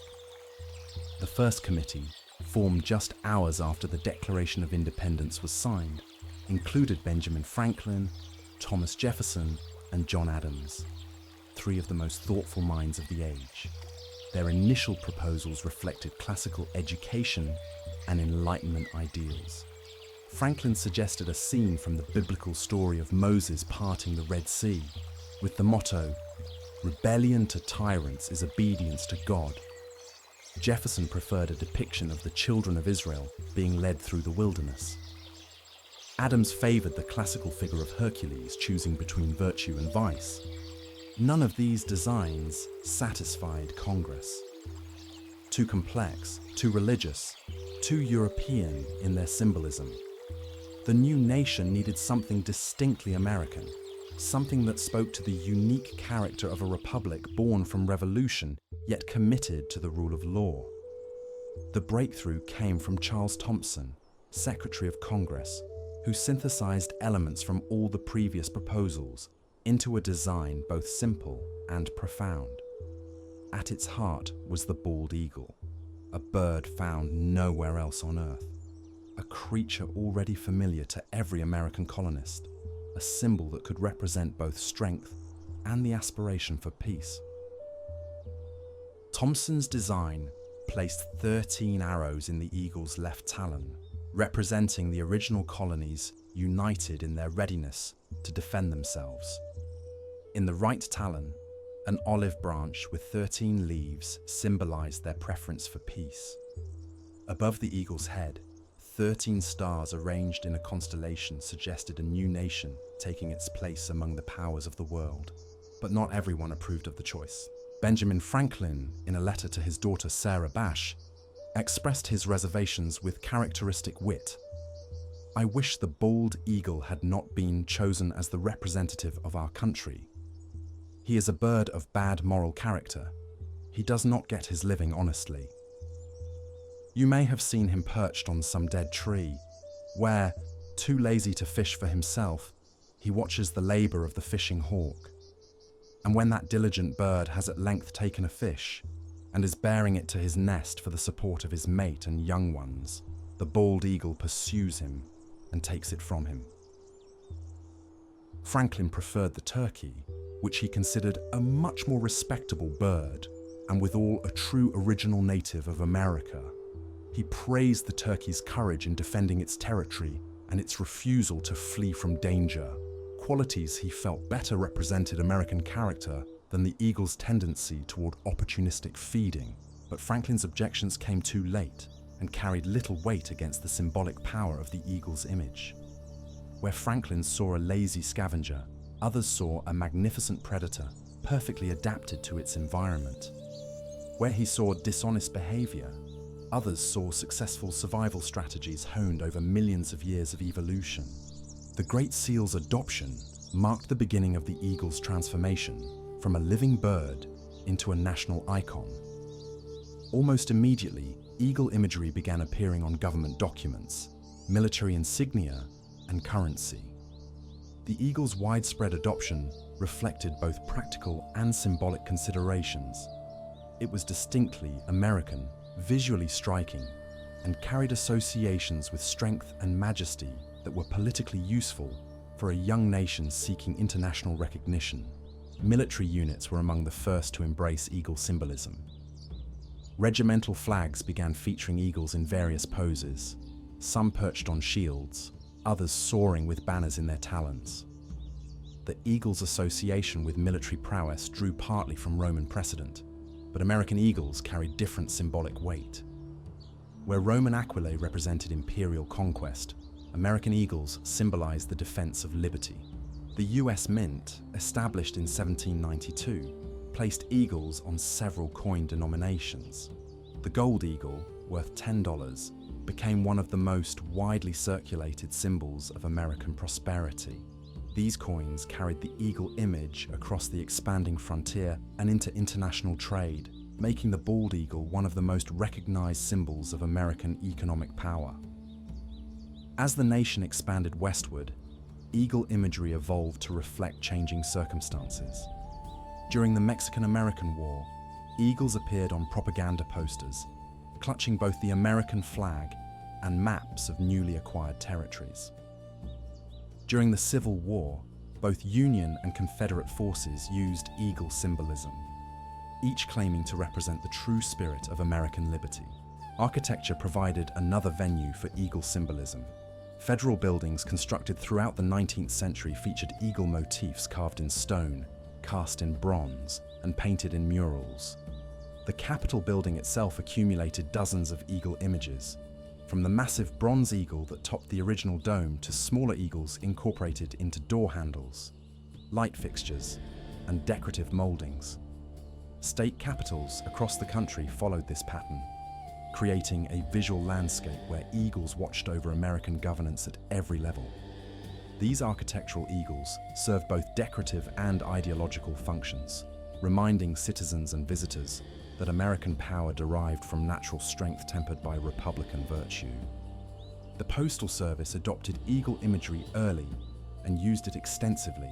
The first committee, formed just hours after the Declaration of Independence was signed, included Benjamin Franklin, Thomas Jefferson, and John Adams, 3 of the most thoughtful minds of the age. Their initial proposals reflected classical education and Enlightenment ideals. Franklin suggested a scene from the biblical story of Moses parting the Red Sea, with the motto, "Rebellion to tyrants is obedience to God." Jefferson preferred a depiction of the children of Israel being led through the wilderness. Adams favored the classical figure of Hercules choosing between virtue and vice. None of these designs satisfied Congress. Too complex, too religious, too European in their symbolism. The new nation needed something distinctly American, something that spoke to the unique character of a republic born from revolution, yet committed to the rule of law. The breakthrough came from Charles Thompson, Secretary of Congress, who synthesized elements from all the previous proposals into a design both simple and profound. At its heart was the bald eagle, a bird found nowhere else on Earth, a creature already familiar to every American colonist, a symbol that could represent both strength and the aspiration for peace. Thompson's design placed 13 arrows in the eagle's left talon, representing the original colonies united in their readiness to defend themselves. In the right talon, an olive branch with 13 leaves symbolized their preference for peace. Above the eagle's head, 13 stars arranged in a constellation suggested a new nation taking its place among the powers of the world. But not everyone approved of the choice. Benjamin Franklin, in a letter to his daughter Sarah Bash, expressed his reservations with characteristic wit. "I wish the bald eagle had not been chosen as the representative of our country. He is a bird of bad moral character. He does not get his living honestly. You may have seen him perched on some dead tree, where, too lazy to fish for himself, he watches the labor of the fishing hawk. And when that diligent bird has at length taken a fish and is bearing it to his nest for the support of his mate and young ones, the bald eagle pursues him and takes it from him. Franklin preferred the turkey, which he considered a much more respectable bird, and withal a true original native of America. He praised the turkey's courage in defending its territory and its refusal to flee from danger, qualities he felt better represented American character than the eagle's tendency toward opportunistic feeding. But Franklin's objections came too late and carried little weight against the symbolic power of the eagle's image. Where Franklin saw a lazy scavenger, others saw a magnificent predator, perfectly adapted to its environment. Where he saw dishonest behavior, others saw successful survival strategies honed over millions of years of evolution. The Great Seal's adoption marked the beginning of the eagle's transformation from a living bird into a national icon. Almost immediately, eagle imagery began appearing on government documents, military insignia, and currency. The eagle's widespread adoption reflected both practical and symbolic considerations. It was distinctly American, visually striking, and carried associations with strength and majesty that were politically useful for a young nation seeking international recognition. Military units were among the first to embrace eagle symbolism. Regimental flags began featuring eagles in various poses, some perched on shields, others soaring with banners in their talons. The eagle's association with military prowess drew partly from Roman precedent, but American eagles carried different symbolic weight. Where Roman aquilae represented imperial conquest, American eagles symbolized the defense of liberty. The US Mint, established in 1792, placed eagles on several coin denominations. The gold eagle, worth $10, became one of the most widely circulated symbols of American prosperity. These coins carried the eagle image across the expanding frontier and into international trade, making the bald eagle one of the most recognized symbols of American economic power. As the nation expanded westward, eagle imagery evolved to reflect changing circumstances. During the Mexican-American War, eagles appeared on propaganda posters, clutching both the American flag and maps of newly acquired territories. During the Civil War, both Union and Confederate forces used eagle symbolism, each claiming to represent the true spirit of American liberty. Architecture provided another venue for eagle symbolism. Federal buildings constructed throughout the 19th century featured eagle motifs carved in stone, cast in bronze, and painted in murals. The Capitol building itself accumulated dozens of eagle images, from the massive bronze eagle that topped the original dome to smaller eagles incorporated into door handles, light fixtures, and decorative moldings. State capitals across the country followed this pattern, creating a visual landscape where eagles watched over American governance at every level. These architectural eagles served both decorative and ideological functions, reminding citizens and visitors that American power derived from natural strength tempered by Republican virtue. The Postal Service adopted eagle imagery early and used it extensively.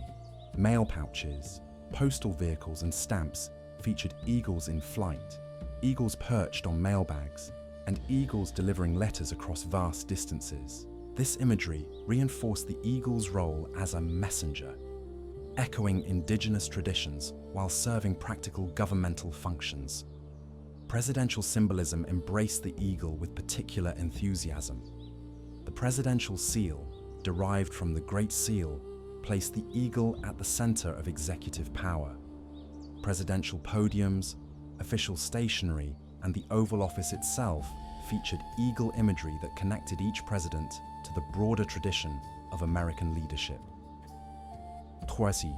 Mail pouches, postal vehicles, and stamps featured eagles in flight, eagles perched on mailbags, and eagles delivering letters across vast distances. This imagery reinforced the eagle's role as a messenger, echoing indigenous traditions while serving practical governmental functions. Presidential symbolism embraced the eagle with particular enthusiasm. The presidential seal, derived from the Great Seal, placed the eagle at the center of executive power. Presidential podiums, official stationery, and the Oval Office itself featured eagle imagery that connected each president to the broader tradition of American leadership. Troisième.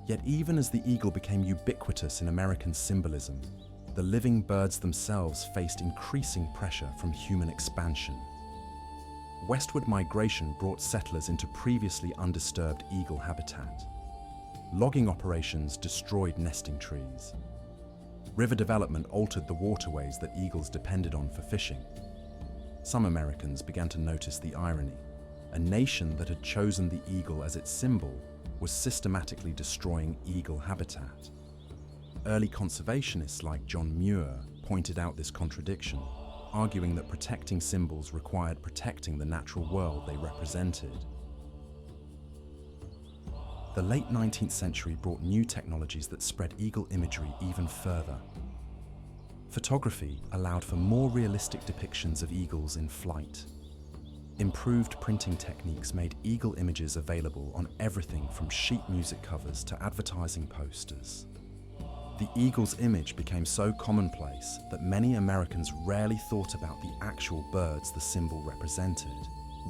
Yet even as the eagle became ubiquitous in American symbolism, the living birds themselves faced increasing pressure from human expansion. Westward migration brought settlers into previously undisturbed eagle habitat. Logging operations destroyed nesting trees. River development altered the waterways that eagles depended on for fishing, some Americans began to notice the irony. A nation that had chosen the eagle as its symbol was systematically destroying eagle habitat. Early conservationists like John Muir pointed out this contradiction, arguing that protecting symbols required protecting the natural world they represented. The late 19th century brought new technologies that spread eagle imagery even further. Photography allowed for more realistic depictions of eagles in flight. Improved printing techniques made eagle images available on everything from sheet music covers to advertising posters. The eagle's image became so commonplace that many Americans rarely thought about the actual birds the symbol represented.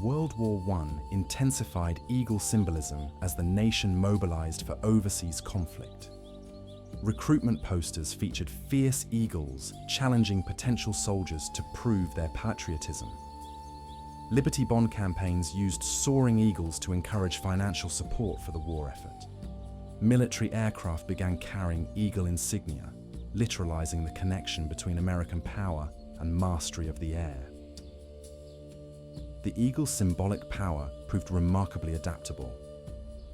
World War I intensified eagle symbolism as the nation mobilized for overseas conflict. Recruitment posters featured fierce eagles challenging potential soldiers to prove their patriotism. Liberty Bond campaigns used soaring eagles to encourage financial support for the war effort. Military aircraft began carrying eagle insignia, literalizing the connection between American power and mastery of the air. The eagle's symbolic power proved remarkably adaptable.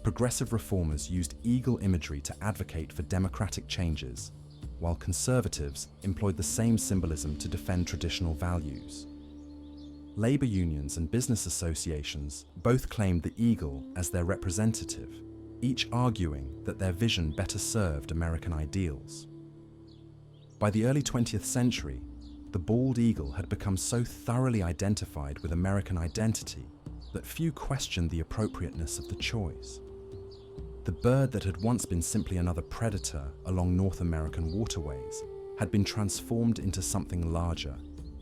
Progressive reformers used eagle imagery to advocate for democratic changes, while conservatives employed the same symbolism to defend traditional values. Labor unions and business associations both claimed the eagle as their representative, each arguing that their vision better served American ideals. By the early 20th century, the bald eagle had become so thoroughly identified with American identity that few questioned the appropriateness of the choice. The bird that had once been simply another predator along North American waterways had been transformed into something larger,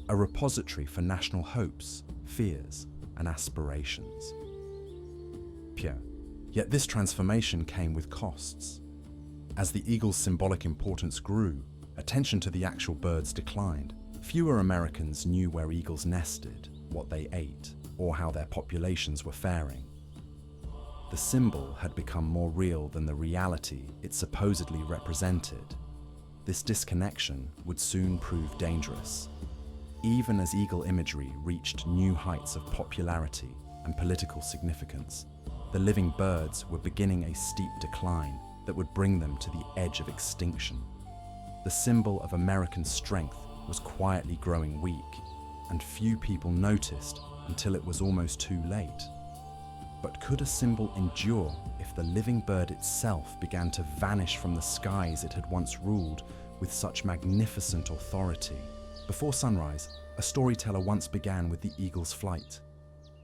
a repository for national hopes, fears, and aspirations. Yet this transformation came with costs. As the eagle's symbolic importance grew, attention to the actual birds declined. Fewer Americans knew where eagles nested, what they ate, or how their populations were faring. The symbol had become more real than the reality it supposedly represented. This disconnection would soon prove dangerous. Even as eagle imagery reached new heights of popularity and political significance, the living birds were beginning a steep decline that would bring them to the edge of extinction. The symbol of American strength was quietly growing weak, and few people noticed until it was almost too late. But could a symbol endure if the living bird itself began to vanish from the skies it had once ruled with such magnificent authority? Before sunrise, a storyteller once began with the eagle's flight,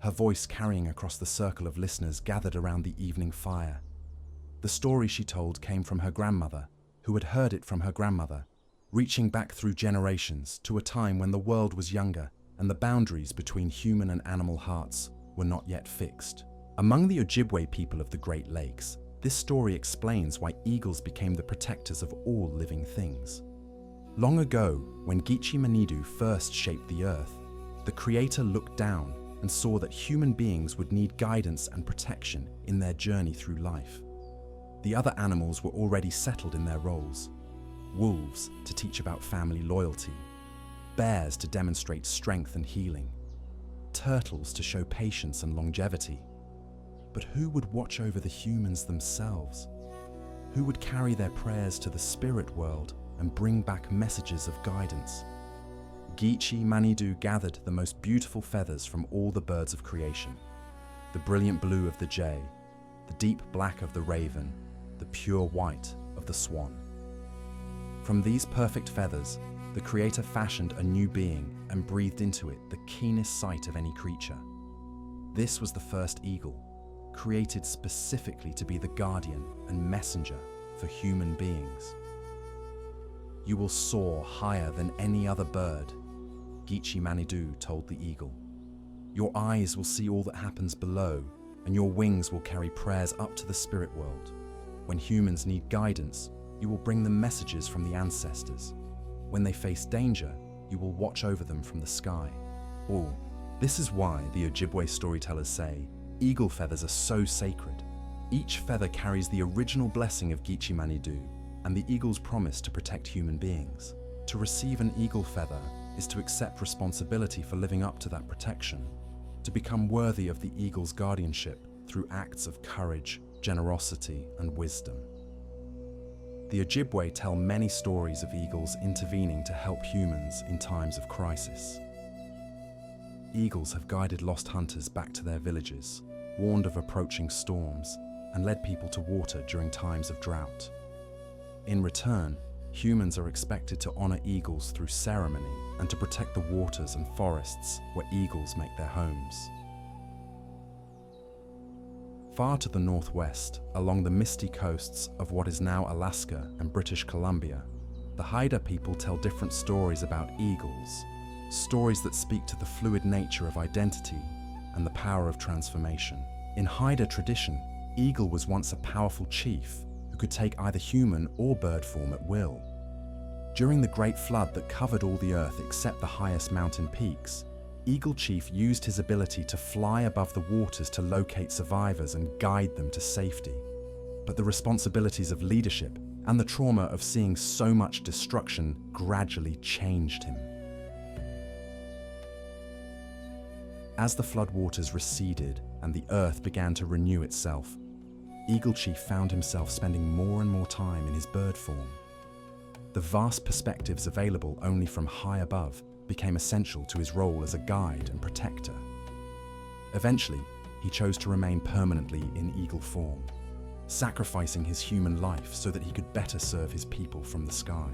her voice carrying across the circle of listeners gathered around the evening fire. The story she told came from her grandmother, who had heard it from her grandmother, reaching back through generations to a time when the world was younger and the boundaries between human and animal hearts were not yet fixed. Among the Ojibwe people of the Great Lakes, this story explains why eagles became the protectors of all living things. Long ago, when Geechee-Manitou first shaped the earth, the Creator looked down and saw that human beings would need guidance and protection in their journey through life. The other animals were already settled in their roles. Wolves to teach about family loyalty, bears to demonstrate strength and healing, turtles to show patience and longevity. But who would watch over the humans themselves? Who would carry their prayers to the spirit world and bring back messages of guidance? Geechee-Manitou gathered the most beautiful feathers from all the birds of creation. The brilliant blue of the jay, the deep black of the raven, the pure white of the swan. From these perfect feathers, the Creator fashioned a new being and breathed into it the keenest sight of any creature. This was the first eagle, created specifically to be the guardian and messenger for human beings. You will soar higher than any other bird, Geechee-Manitou told the eagle. Your eyes will see all that happens below, and your wings will carry prayers up to the spirit world. When humans need guidance, you will bring them messages from the ancestors. When they face danger, you will watch over them from the sky. Oh, this is why the Ojibwe storytellers say eagle feathers are so sacred. Each feather carries the original blessing of Geechee-Manitou and the eagle's promise to protect human beings. To receive an eagle feather is to accept responsibility for living up to that protection, to become worthy of the eagle's guardianship through acts of courage, generosity, and wisdom. The Ojibwe tell many stories of eagles intervening to help humans in times of crisis. Eagles have guided lost hunters back to their villages, warned of approaching storms, and led people to water during times of drought. In return, humans are expected to honor eagles through ceremony and to protect the waters and forests where eagles make their homes. Far to the northwest, along the misty coasts of what is now Alaska and British Columbia, the Haida people tell different stories about eagles, stories that speak to the fluid nature of identity and the power of transformation. In Haida tradition, eagle was once a powerful chief who could take either human or bird form at will. During the Great Flood that covered all the earth except the highest mountain peaks, Eagle Chief used his ability to fly above the waters to locate survivors and guide them to safety. But the responsibilities of leadership and the trauma of seeing so much destruction gradually changed him. As the floodwaters receded and the earth began to renew itself, Eagle Chief found himself spending more and more time in his bird form. The vast perspectives available only from high above became essential to his role as a guide and protector. Eventually, he chose to remain permanently in eagle form, sacrificing his human life so that he could better serve his people from the sky.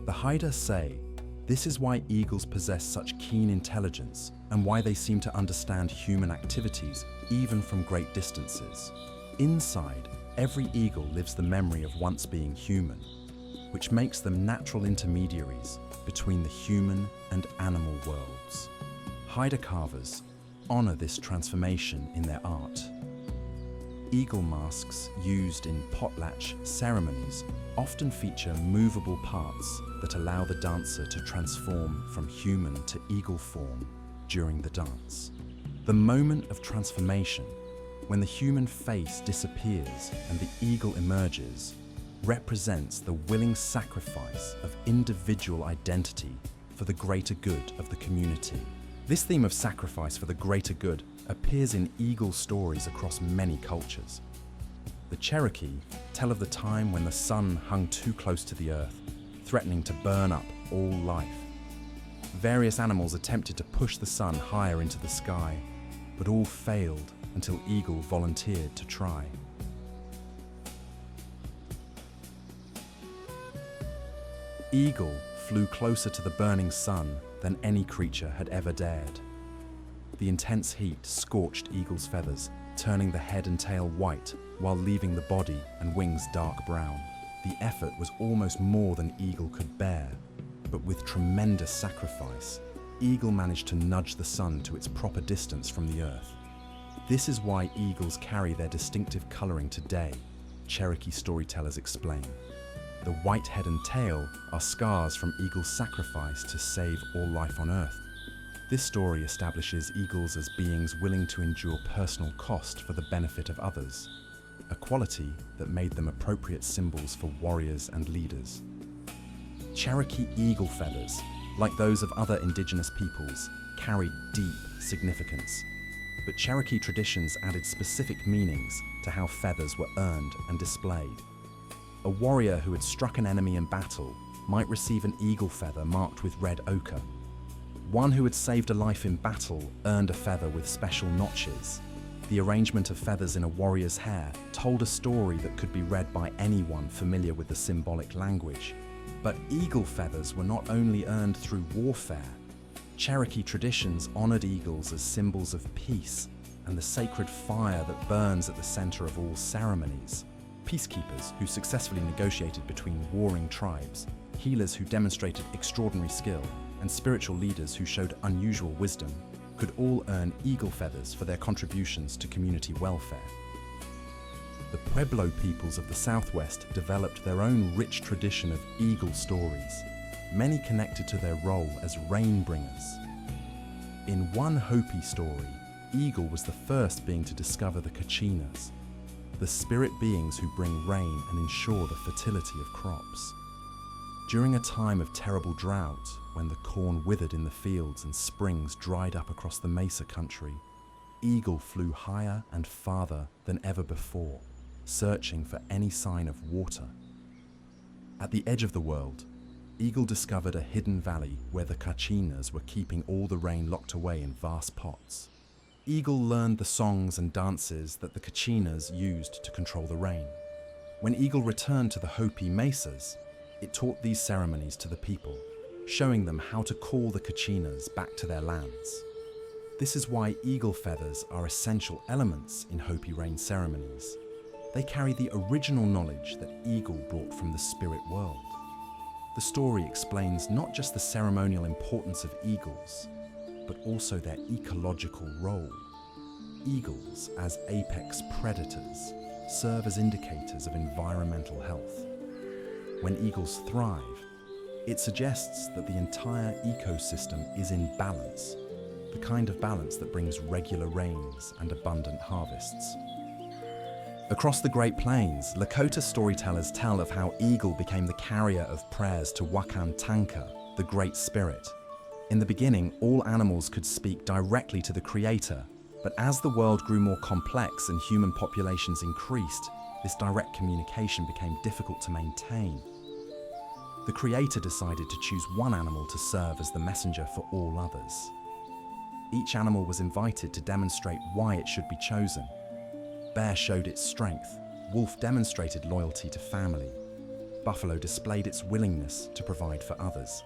The Haida say this is why eagles possess such keen intelligence and why they seem to understand human activities even from great distances. Inside, every eagle lives the memory of once being human, which makes them natural intermediaries between the human and animal worlds. Haida carvers honor this transformation in their art. Eagle masks used in potlatch ceremonies often feature movable parts that allow the dancer to transform from human to eagle form during the dance. The moment of transformation, when the human face disappears and the eagle emerges, represents the willing sacrifice of individual identity for the greater good of the community. This theme of sacrifice for the greater good appears in eagle stories across many cultures. The Cherokee tell of the time when the sun hung too close to the earth, threatening to burn up all life. Various animals attempted to push the sun higher into the sky, but all failed until Eagle volunteered to try. Eagle flew closer to the burning sun than any creature had ever dared. The intense heat scorched Eagle's feathers, turning the head and tail white while leaving the body and wings dark brown. The effort was almost more than Eagle could bear, but with tremendous sacrifice, Eagle managed to nudge the sun to its proper distance from the earth. This is why eagles carry their distinctive coloring today, Cherokee storytellers explain. The white head and tail are scars from eagles' sacrifice to save all life on Earth. This story establishes eagles as beings willing to endure personal cost for the benefit of others, a quality that made them appropriate symbols for warriors and leaders. Cherokee eagle feathers, like those of other indigenous peoples, carry deep significance, but Cherokee traditions added specific meanings to how feathers were earned and displayed. A warrior who had struck an enemy in battle might receive an eagle feather marked with red ochre. One who had saved a life in battle earned a feather with special notches. The arrangement of feathers in a warrior's hair told a story that could be read by anyone familiar with the symbolic language. But eagle feathers were not only earned through warfare. Cherokee traditions honored eagles as symbols of peace and the sacred fire that burns at the center of all ceremonies. Peacekeepers who successfully negotiated between warring tribes, healers who demonstrated extraordinary skill, and spiritual leaders who showed unusual wisdom could all earn eagle feathers for their contributions to community welfare. The Pueblo peoples of the Southwest developed their own rich tradition of eagle stories, many connected to their role as rain bringers. In one Hopi story, Eagle was the first being to discover the Kachinas, the spirit beings who bring rain and ensure the fertility of crops. During a time of terrible drought, when the corn withered in the fields and springs dried up across the mesa country, Eagle flew higher and farther than ever before, searching for any sign of water. At the edge of the world, Eagle discovered a hidden valley where the Cachinas were keeping all the rain locked away in vast pots. Eagle learned the songs and dances that the Cachinas used to control the rain. When Eagle returned to the Hopi mesas, it taught these ceremonies to the people, showing them how to call the Cachinas back to their lands. This is why eagle feathers are essential elements in Hopi rain ceremonies. They carry the original knowledge that Eagle brought from the spirit world. The story explains not just the ceremonial importance of eagles, but also their ecological role. Eagles, as apex predators, serve as indicators of environmental health. When eagles thrive, it suggests that the entire ecosystem is in balance, the kind of balance that brings regular rains and abundant harvests. Across the Great Plains, Lakota storytellers tell of how Eagle became the carrier of prayers to Wakan Tanka, the Great Spirit. In the beginning, all animals could speak directly to the Creator, but as the world grew more complex and human populations increased, this direct communication became difficult to maintain. The Creator decided to choose one animal to serve as the messenger for all others. Each animal was invited to demonstrate why it should be chosen. Bear showed its strength, wolf demonstrated loyalty to family, buffalo displayed its willingness to provide for others.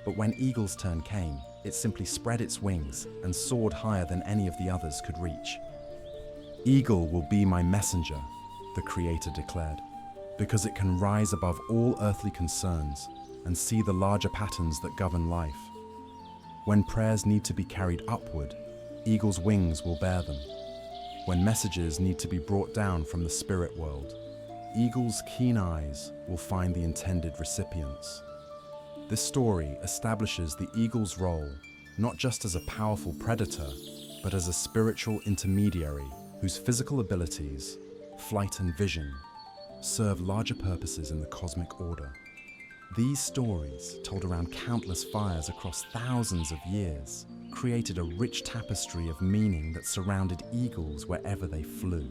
But when Eagle's turn came, it simply spread its wings and soared higher than any of the others could reach. Eagle will be my messenger, the Creator declared, because it can rise above all earthly concerns and see the larger patterns that govern life. When prayers need to be carried upward, Eagle's wings will bear them. When messages need to be brought down from the spirit world, Eagle's keen eyes will find the intended recipients. This story establishes the eagle's role not just as a powerful predator, but as a spiritual intermediary whose physical abilities, flight and vision, serve larger purposes in the cosmic order. These stories, told around countless fires across thousands of years, created a rich tapestry of meaning that surrounded eagles wherever they flew.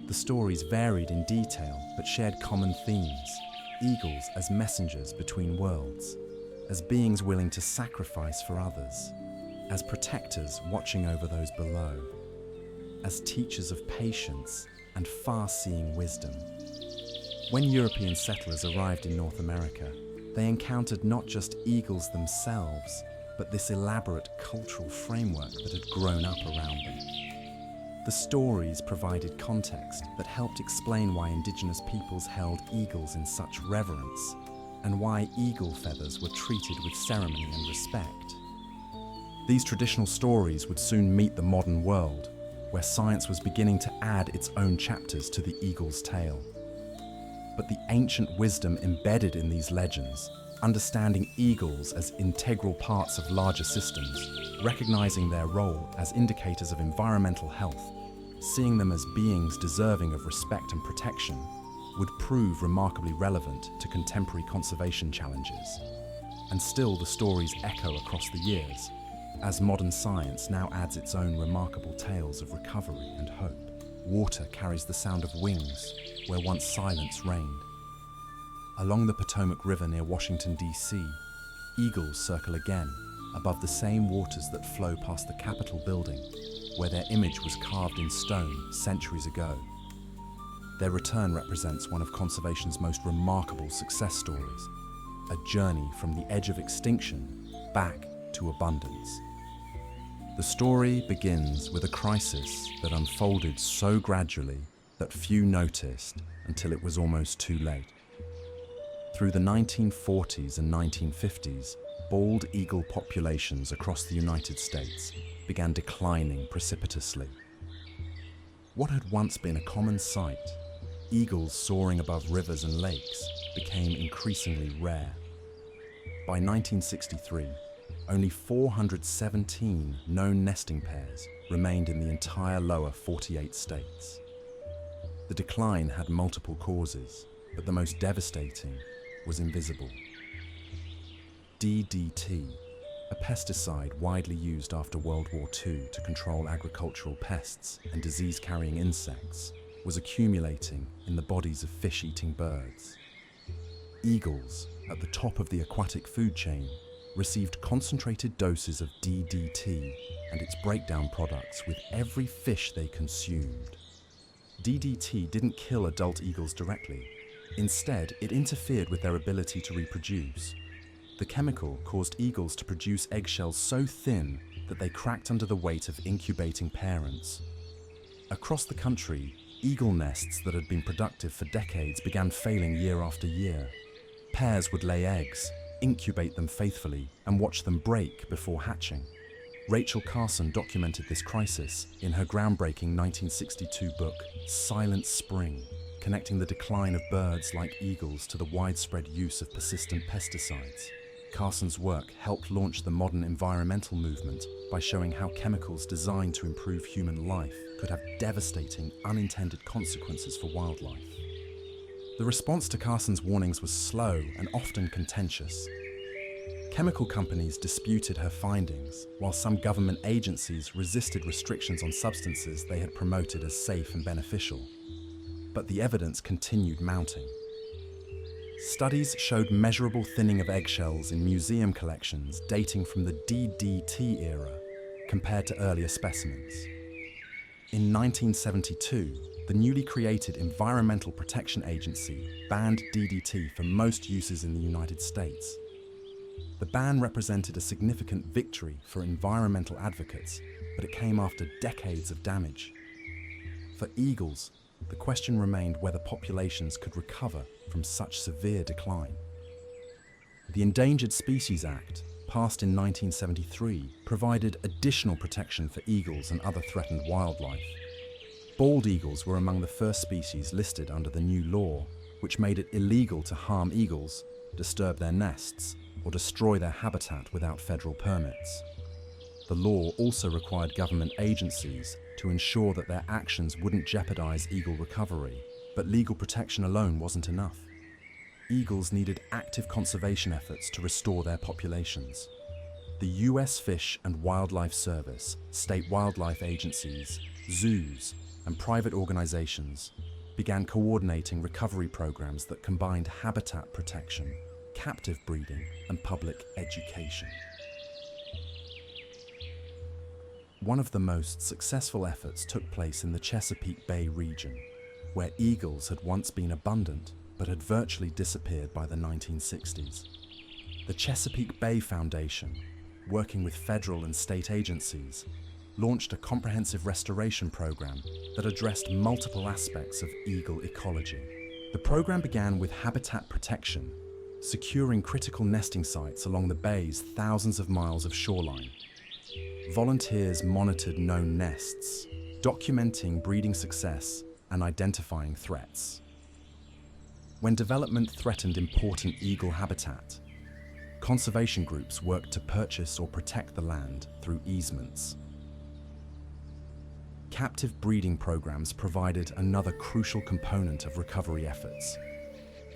The stories varied in detail but shared common themes: eagles as messengers between worlds, as beings willing to sacrifice for others, as protectors watching over those below, as teachers of patience and far-seeing wisdom. When European settlers arrived in North America, they encountered not just eagles themselves, but this elaborate cultural framework that had grown up around them. The stories provided context that helped explain why indigenous peoples held eagles in such reverence, and why eagle feathers were treated with ceremony and respect. These traditional stories would soon meet the modern world, where science was beginning to add its own chapters to the eagle's tale. But the ancient wisdom embedded in these legends, understanding eagles as integral parts of larger systems, recognizing their role as indicators of environmental health, seeing them as beings deserving of respect and protection, would prove remarkably relevant to contemporary conservation challenges. And still the stories echo across the years, as modern science now adds its own remarkable tales of recovery and hope. Water carries the sound of wings where once silence reigned. Along the Potomac River near Washington, D.C., eagles circle again above the same waters that flow past the Capitol building, where their image was carved in stone centuries ago. Their return represents one of conservation's most remarkable success stories, a journey from the edge of extinction back to abundance. The story begins with a crisis that unfolded so gradually that few noticed until it was almost too late. Through the 1940s and 1950s, bald eagle populations across the United States began declining precipitously. What had once been a common sight, eagles soaring above rivers and lakes, became increasingly rare. By 1963, only 417 known nesting pairs remained in the entire lower 48 states. The decline had multiple causes, but the most devastating was invisible. DDT, a pesticide widely used after World War II to control agricultural pests and disease-carrying insects, was accumulating in the bodies of fish-eating birds. Eagles, at the top of the aquatic food chain, received concentrated doses of DDT and its breakdown products with every fish they consumed. DDT didn't kill adult eagles directly. Instead, it interfered with their ability to reproduce. The chemical caused eagles to produce eggshells so thin that they cracked under the weight of incubating parents. Across the country, eagle nests that had been productive for decades began failing year after year. Pairs would lay eggs, incubate them faithfully, and watch them break before hatching. Rachel Carson documented this crisis in her groundbreaking 1962 book, Silent Spring, connecting the decline of birds like eagles to the widespread use of persistent pesticides. Carson's work helped launch the modern environmental movement by showing how chemicals designed to improve human life could have devastating, unintended consequences for wildlife. The response to Carson's warnings was slow and often contentious. Chemical companies disputed her findings, while some government agencies resisted restrictions on substances they had promoted as safe and beneficial. But the evidence continued mounting. Studies showed measurable thinning of eggshells in museum collections dating from the DDT era compared to earlier specimens. In 1972, the newly created Environmental Protection Agency banned DDT for most uses in the United States. The ban represented a significant victory for environmental advocates, but it came after decades of damage. For eagles, the question remained whether populations could recover from such severe decline. The Endangered Species Act, passed in 1973, provided additional protection for eagles and other threatened wildlife. Bald eagles were among the first species listed under the new law, which made it illegal to harm eagles, disturb their nests, or destroy their habitat without federal permits. The law also required government agencies to ensure that their actions wouldn't jeopardize eagle recovery, but legal protection alone wasn't enough. Eagles needed active conservation efforts to restore their populations. The U.S. Fish and Wildlife Service, state wildlife agencies, zoos, and private organizations began coordinating recovery programs that combined habitat protection, captive breeding, and public education. One of the most successful efforts took place in the Chesapeake Bay region, where eagles had once been abundant but had virtually disappeared by the 1960s. The Chesapeake Bay Foundation, working with federal and state agencies, launched a comprehensive restoration program that addressed multiple aspects of eagle ecology. The program began with habitat protection, securing critical nesting sites along the bay's thousands of miles of shoreline. Volunteers monitored known nests, documenting breeding success and identifying threats. When development threatened important eagle habitat, conservation groups worked to purchase or protect the land through easements. Captive breeding programs provided another crucial component of recovery efforts.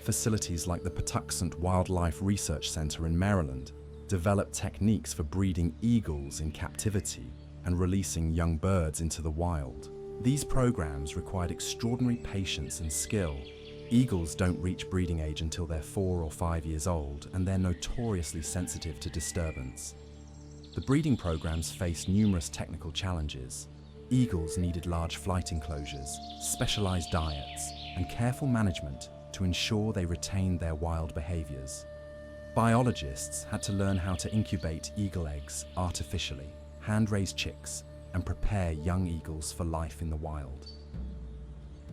Facilities like the Patuxent Wildlife Research Center in Maryland developed techniques for breeding eagles in captivity and releasing young birds into the wild. These programs required extraordinary patience and skill. Eagles don't reach breeding age until they're 4 or 5 years old, and they're notoriously sensitive to disturbance. The breeding programs faced numerous technical challenges. Eagles needed large flight enclosures, specialized diets, and careful management to ensure they retained their wild behaviors. Biologists had to learn how to incubate eagle eggs artificially, hand-raise chicks, and prepare young eagles for life in the wild.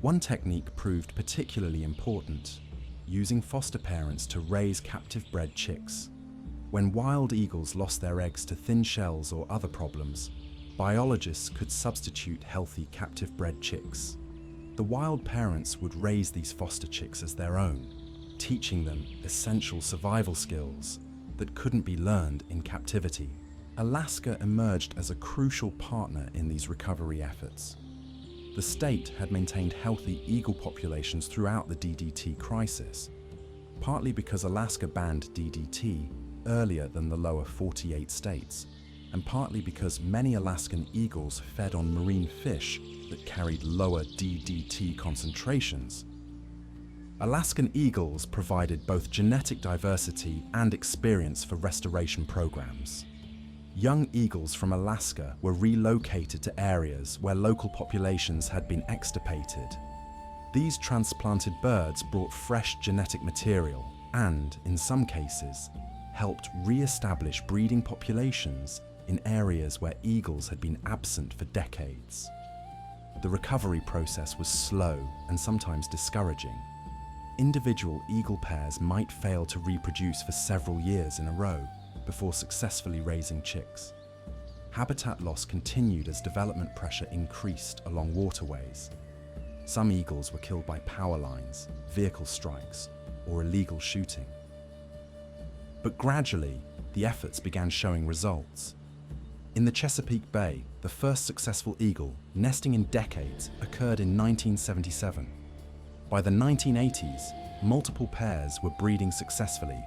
One technique proved particularly important, using foster parents to raise captive-bred chicks. When wild eagles lost their eggs to thin shells or other problems, biologists could substitute healthy captive-bred chicks. The wild parents would raise these foster chicks as their own, teaching them essential survival skills that couldn't be learned in captivity. Alaska emerged as a crucial partner in these recovery efforts. The state had maintained healthy eagle populations throughout the DDT crisis. Partly because Alaska banned DDT, earlier than the lower 48 states, and partly because many Alaskan eagles fed on marine fish that carried lower DDT concentrations. Alaskan eagles provided both genetic diversity and experience for restoration programs. Young eagles from Alaska were relocated to areas where local populations had been extirpated. These transplanted birds brought fresh genetic material and, in some cases, helped re-establish breeding populations in areas where eagles had been absent for decades. The recovery process was slow and sometimes discouraging. Individual eagle pairs might fail to reproduce for several years in a row before successfully raising chicks. Habitat loss continued as development pressure increased along waterways. Some eagles were killed by power lines, vehicle strikes, or illegal shooting. But gradually, the efforts began showing results. In the Chesapeake Bay, the first successful eagle, nesting in decades, occurred in 1977. By the 1980s, multiple pairs were breeding successfully.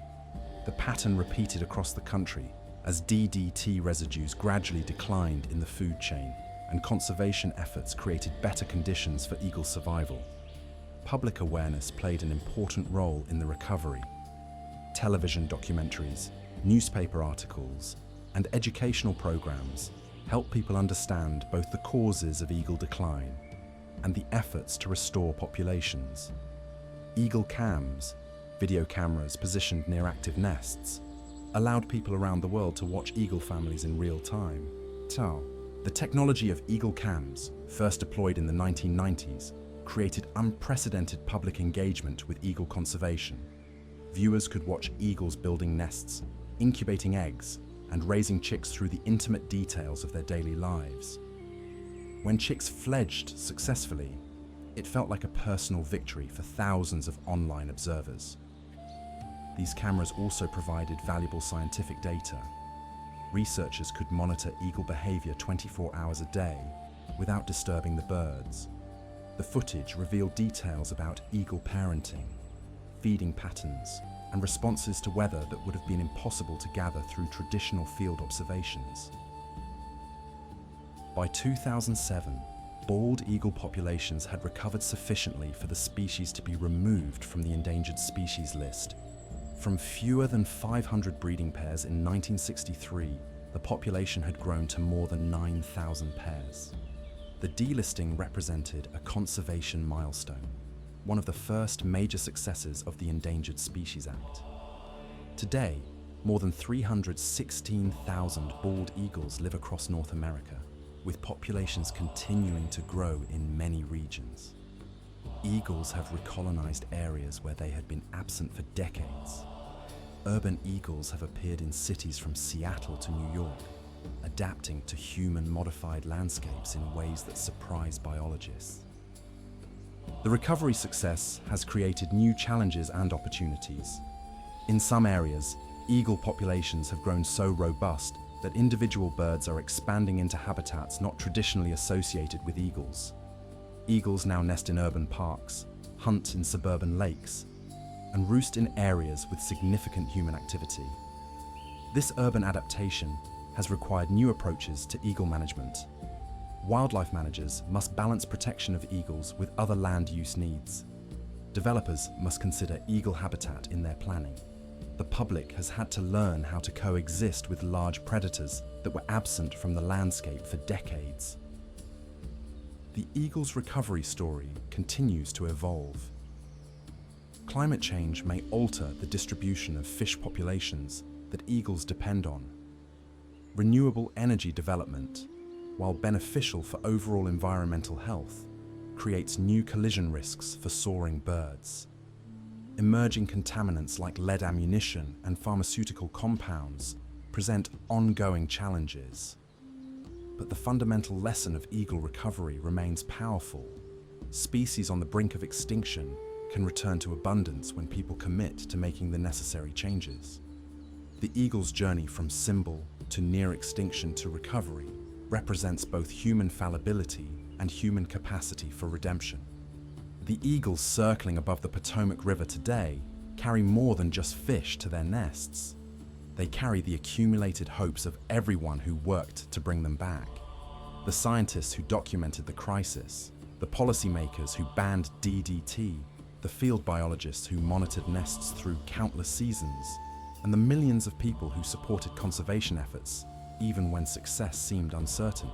The pattern repeated across the country as DDT residues gradually declined in the food chain, and conservation efforts created better conditions for eagle survival. Public awareness played an important role in the recovery. Television documentaries, newspaper articles, and educational programs help people understand both the causes of eagle decline and the efforts to restore populations. Eagle cams, video cameras positioned near active nests, allowed people around the world to watch eagle families in real time. The technology of eagle cams, first deployed in the 1990s, created unprecedented public engagement with eagle conservation. Viewers could watch eagles building nests, incubating eggs, and raising chicks through the intimate details of their daily lives. When chicks fledged successfully, it felt like a personal victory for thousands of online observers. These cameras also provided valuable scientific data. Researchers could monitor eagle behavior 24 hours a day without disturbing the birds. The footage revealed details about eagle parenting, feeding patterns, and responses to weather that would have been impossible to gather through traditional field observations. By 2007, bald eagle populations had recovered sufficiently for the species to be removed from the endangered species list. From fewer than 500 breeding pairs in 1963, the population had grown to more than 9,000 pairs. The delisting represented a conservation milestone, one of the first major successes of the Endangered Species Act. Today, more than 316,000 bald eagles live across North America, with populations continuing to grow in many regions. Eagles have recolonized areas where they had been absent for decades. Urban eagles have appeared in cities from Seattle to New York, adapting to human-modified landscapes in ways that surprise biologists. The recovery success has created new challenges and opportunities. In some areas, eagle populations have grown so robust that individual birds are expanding into habitats not traditionally associated with eagles. Eagles now nest in urban parks, hunt in suburban lakes, and roost in areas with significant human activity. This urban adaptation has required new approaches to eagle management. Wildlife managers must balance protection of eagles with other land use needs. Developers must consider eagle habitat in their planning. The public has had to learn how to coexist with large predators that were absent from the landscape for decades. The eagle's recovery story continues to evolve. Climate change may alter the distribution of fish populations that eagles depend on. Renewable energy development, while beneficial for overall environmental health, creates new collision risks for soaring birds. Emerging contaminants like lead ammunition and pharmaceutical compounds present ongoing challenges. But the fundamental lesson of eagle recovery remains powerful. Species on the brink of extinction can return to abundance when people commit to making the necessary changes. The eagle's journey from symbol to near extinction to recovery represents both human fallibility and human capacity for redemption. The eagles circling above the Potomac River today carry more than just fish to their nests. They carry the accumulated hopes of everyone who worked to bring them back. The scientists who documented the crisis, the policymakers who banned DDT, the field biologists who monitored nests through countless seasons, and the millions of people who supported conservation efforts, even when success seemed uncertain.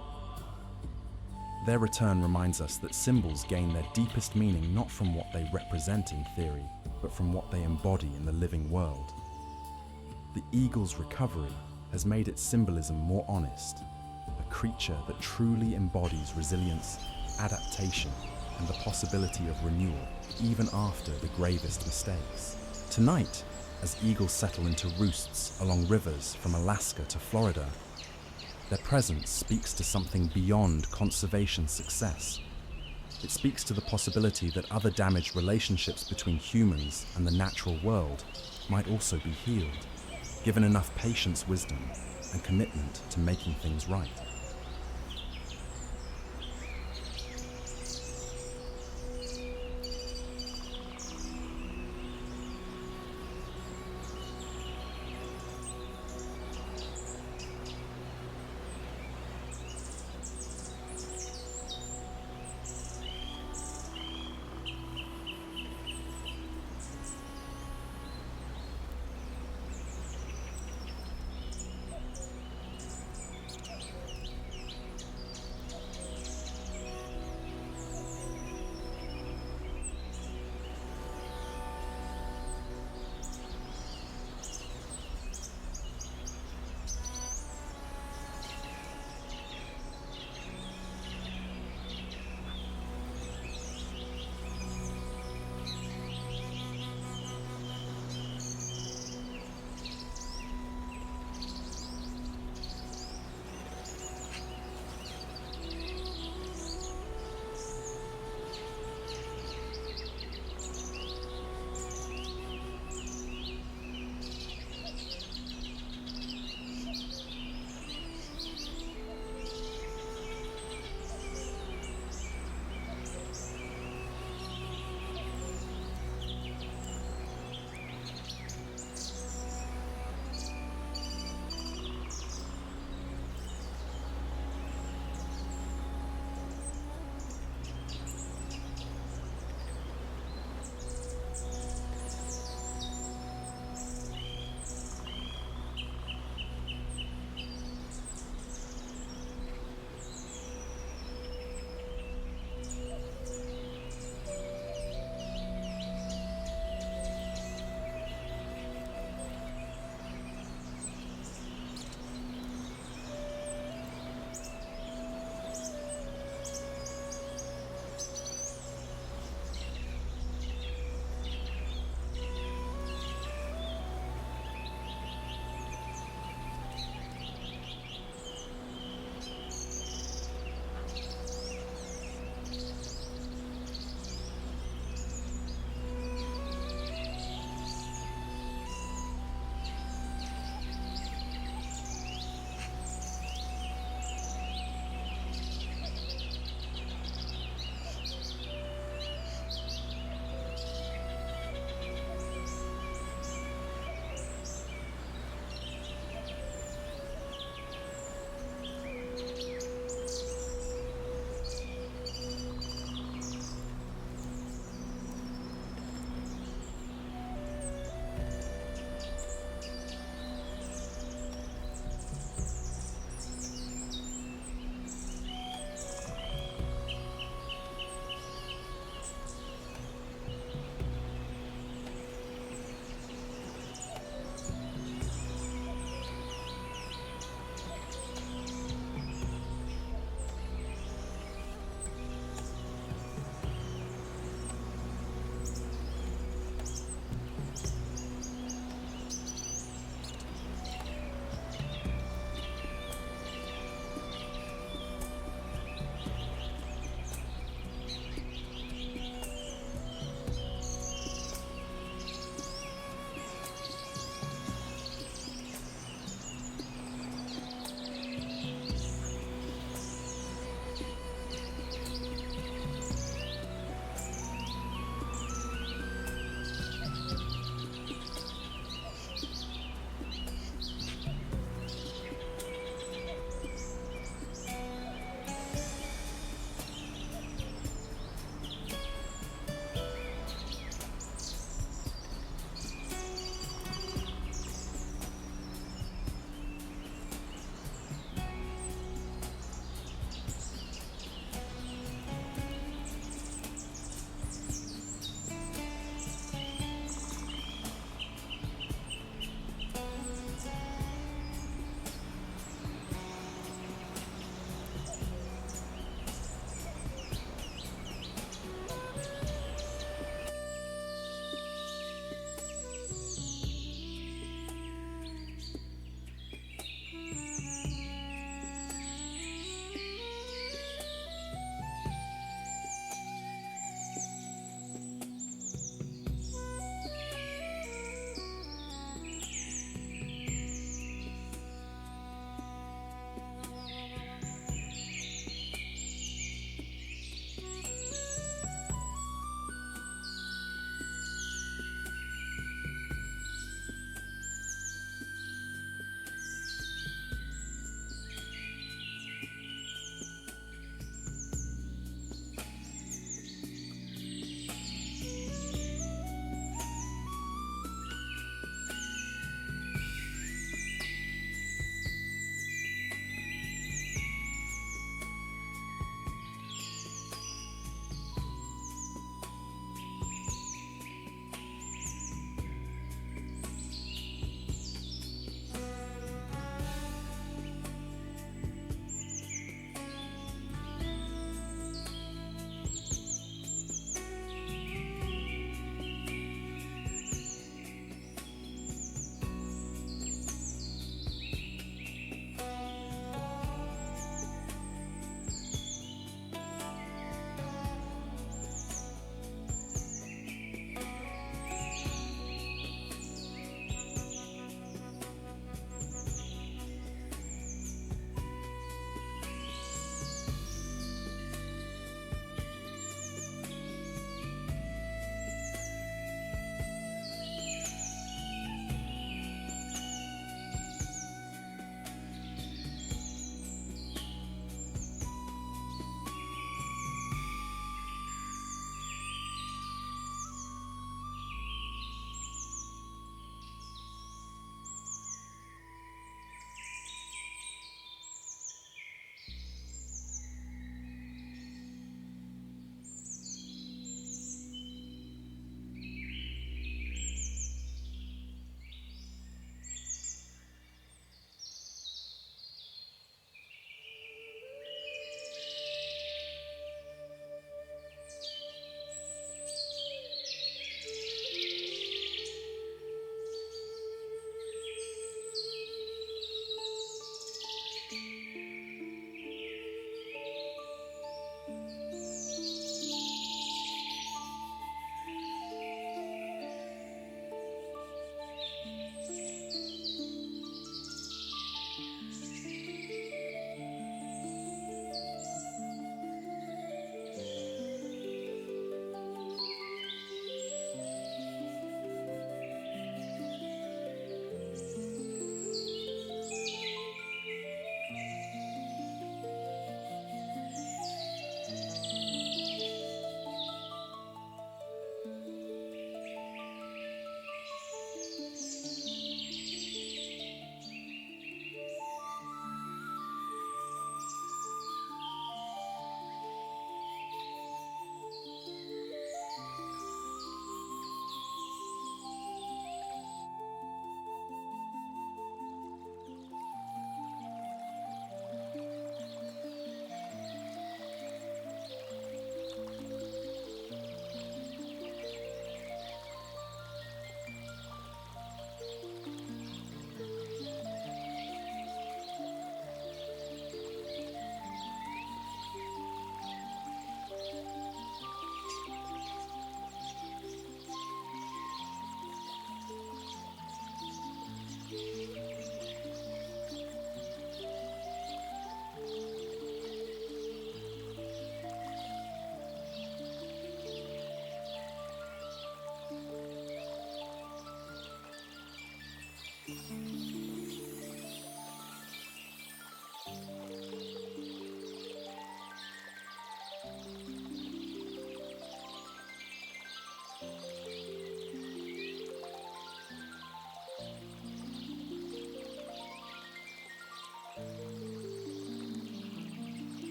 Their return reminds us that symbols gain their deepest meaning not from what they represent in theory, but from what they embody in the living world. The eagle's recovery has made its symbolism more honest, a creature that truly embodies resilience, adaptation, and the possibility of renewal, even after the gravest mistakes. Tonight, as eagles settle into roosts along rivers from Alaska to Florida, their presence speaks to something beyond conservation success. It speaks to the possibility that other damaged relationships between humans and the natural world might also be healed, given enough patience, wisdom, and commitment to making things right.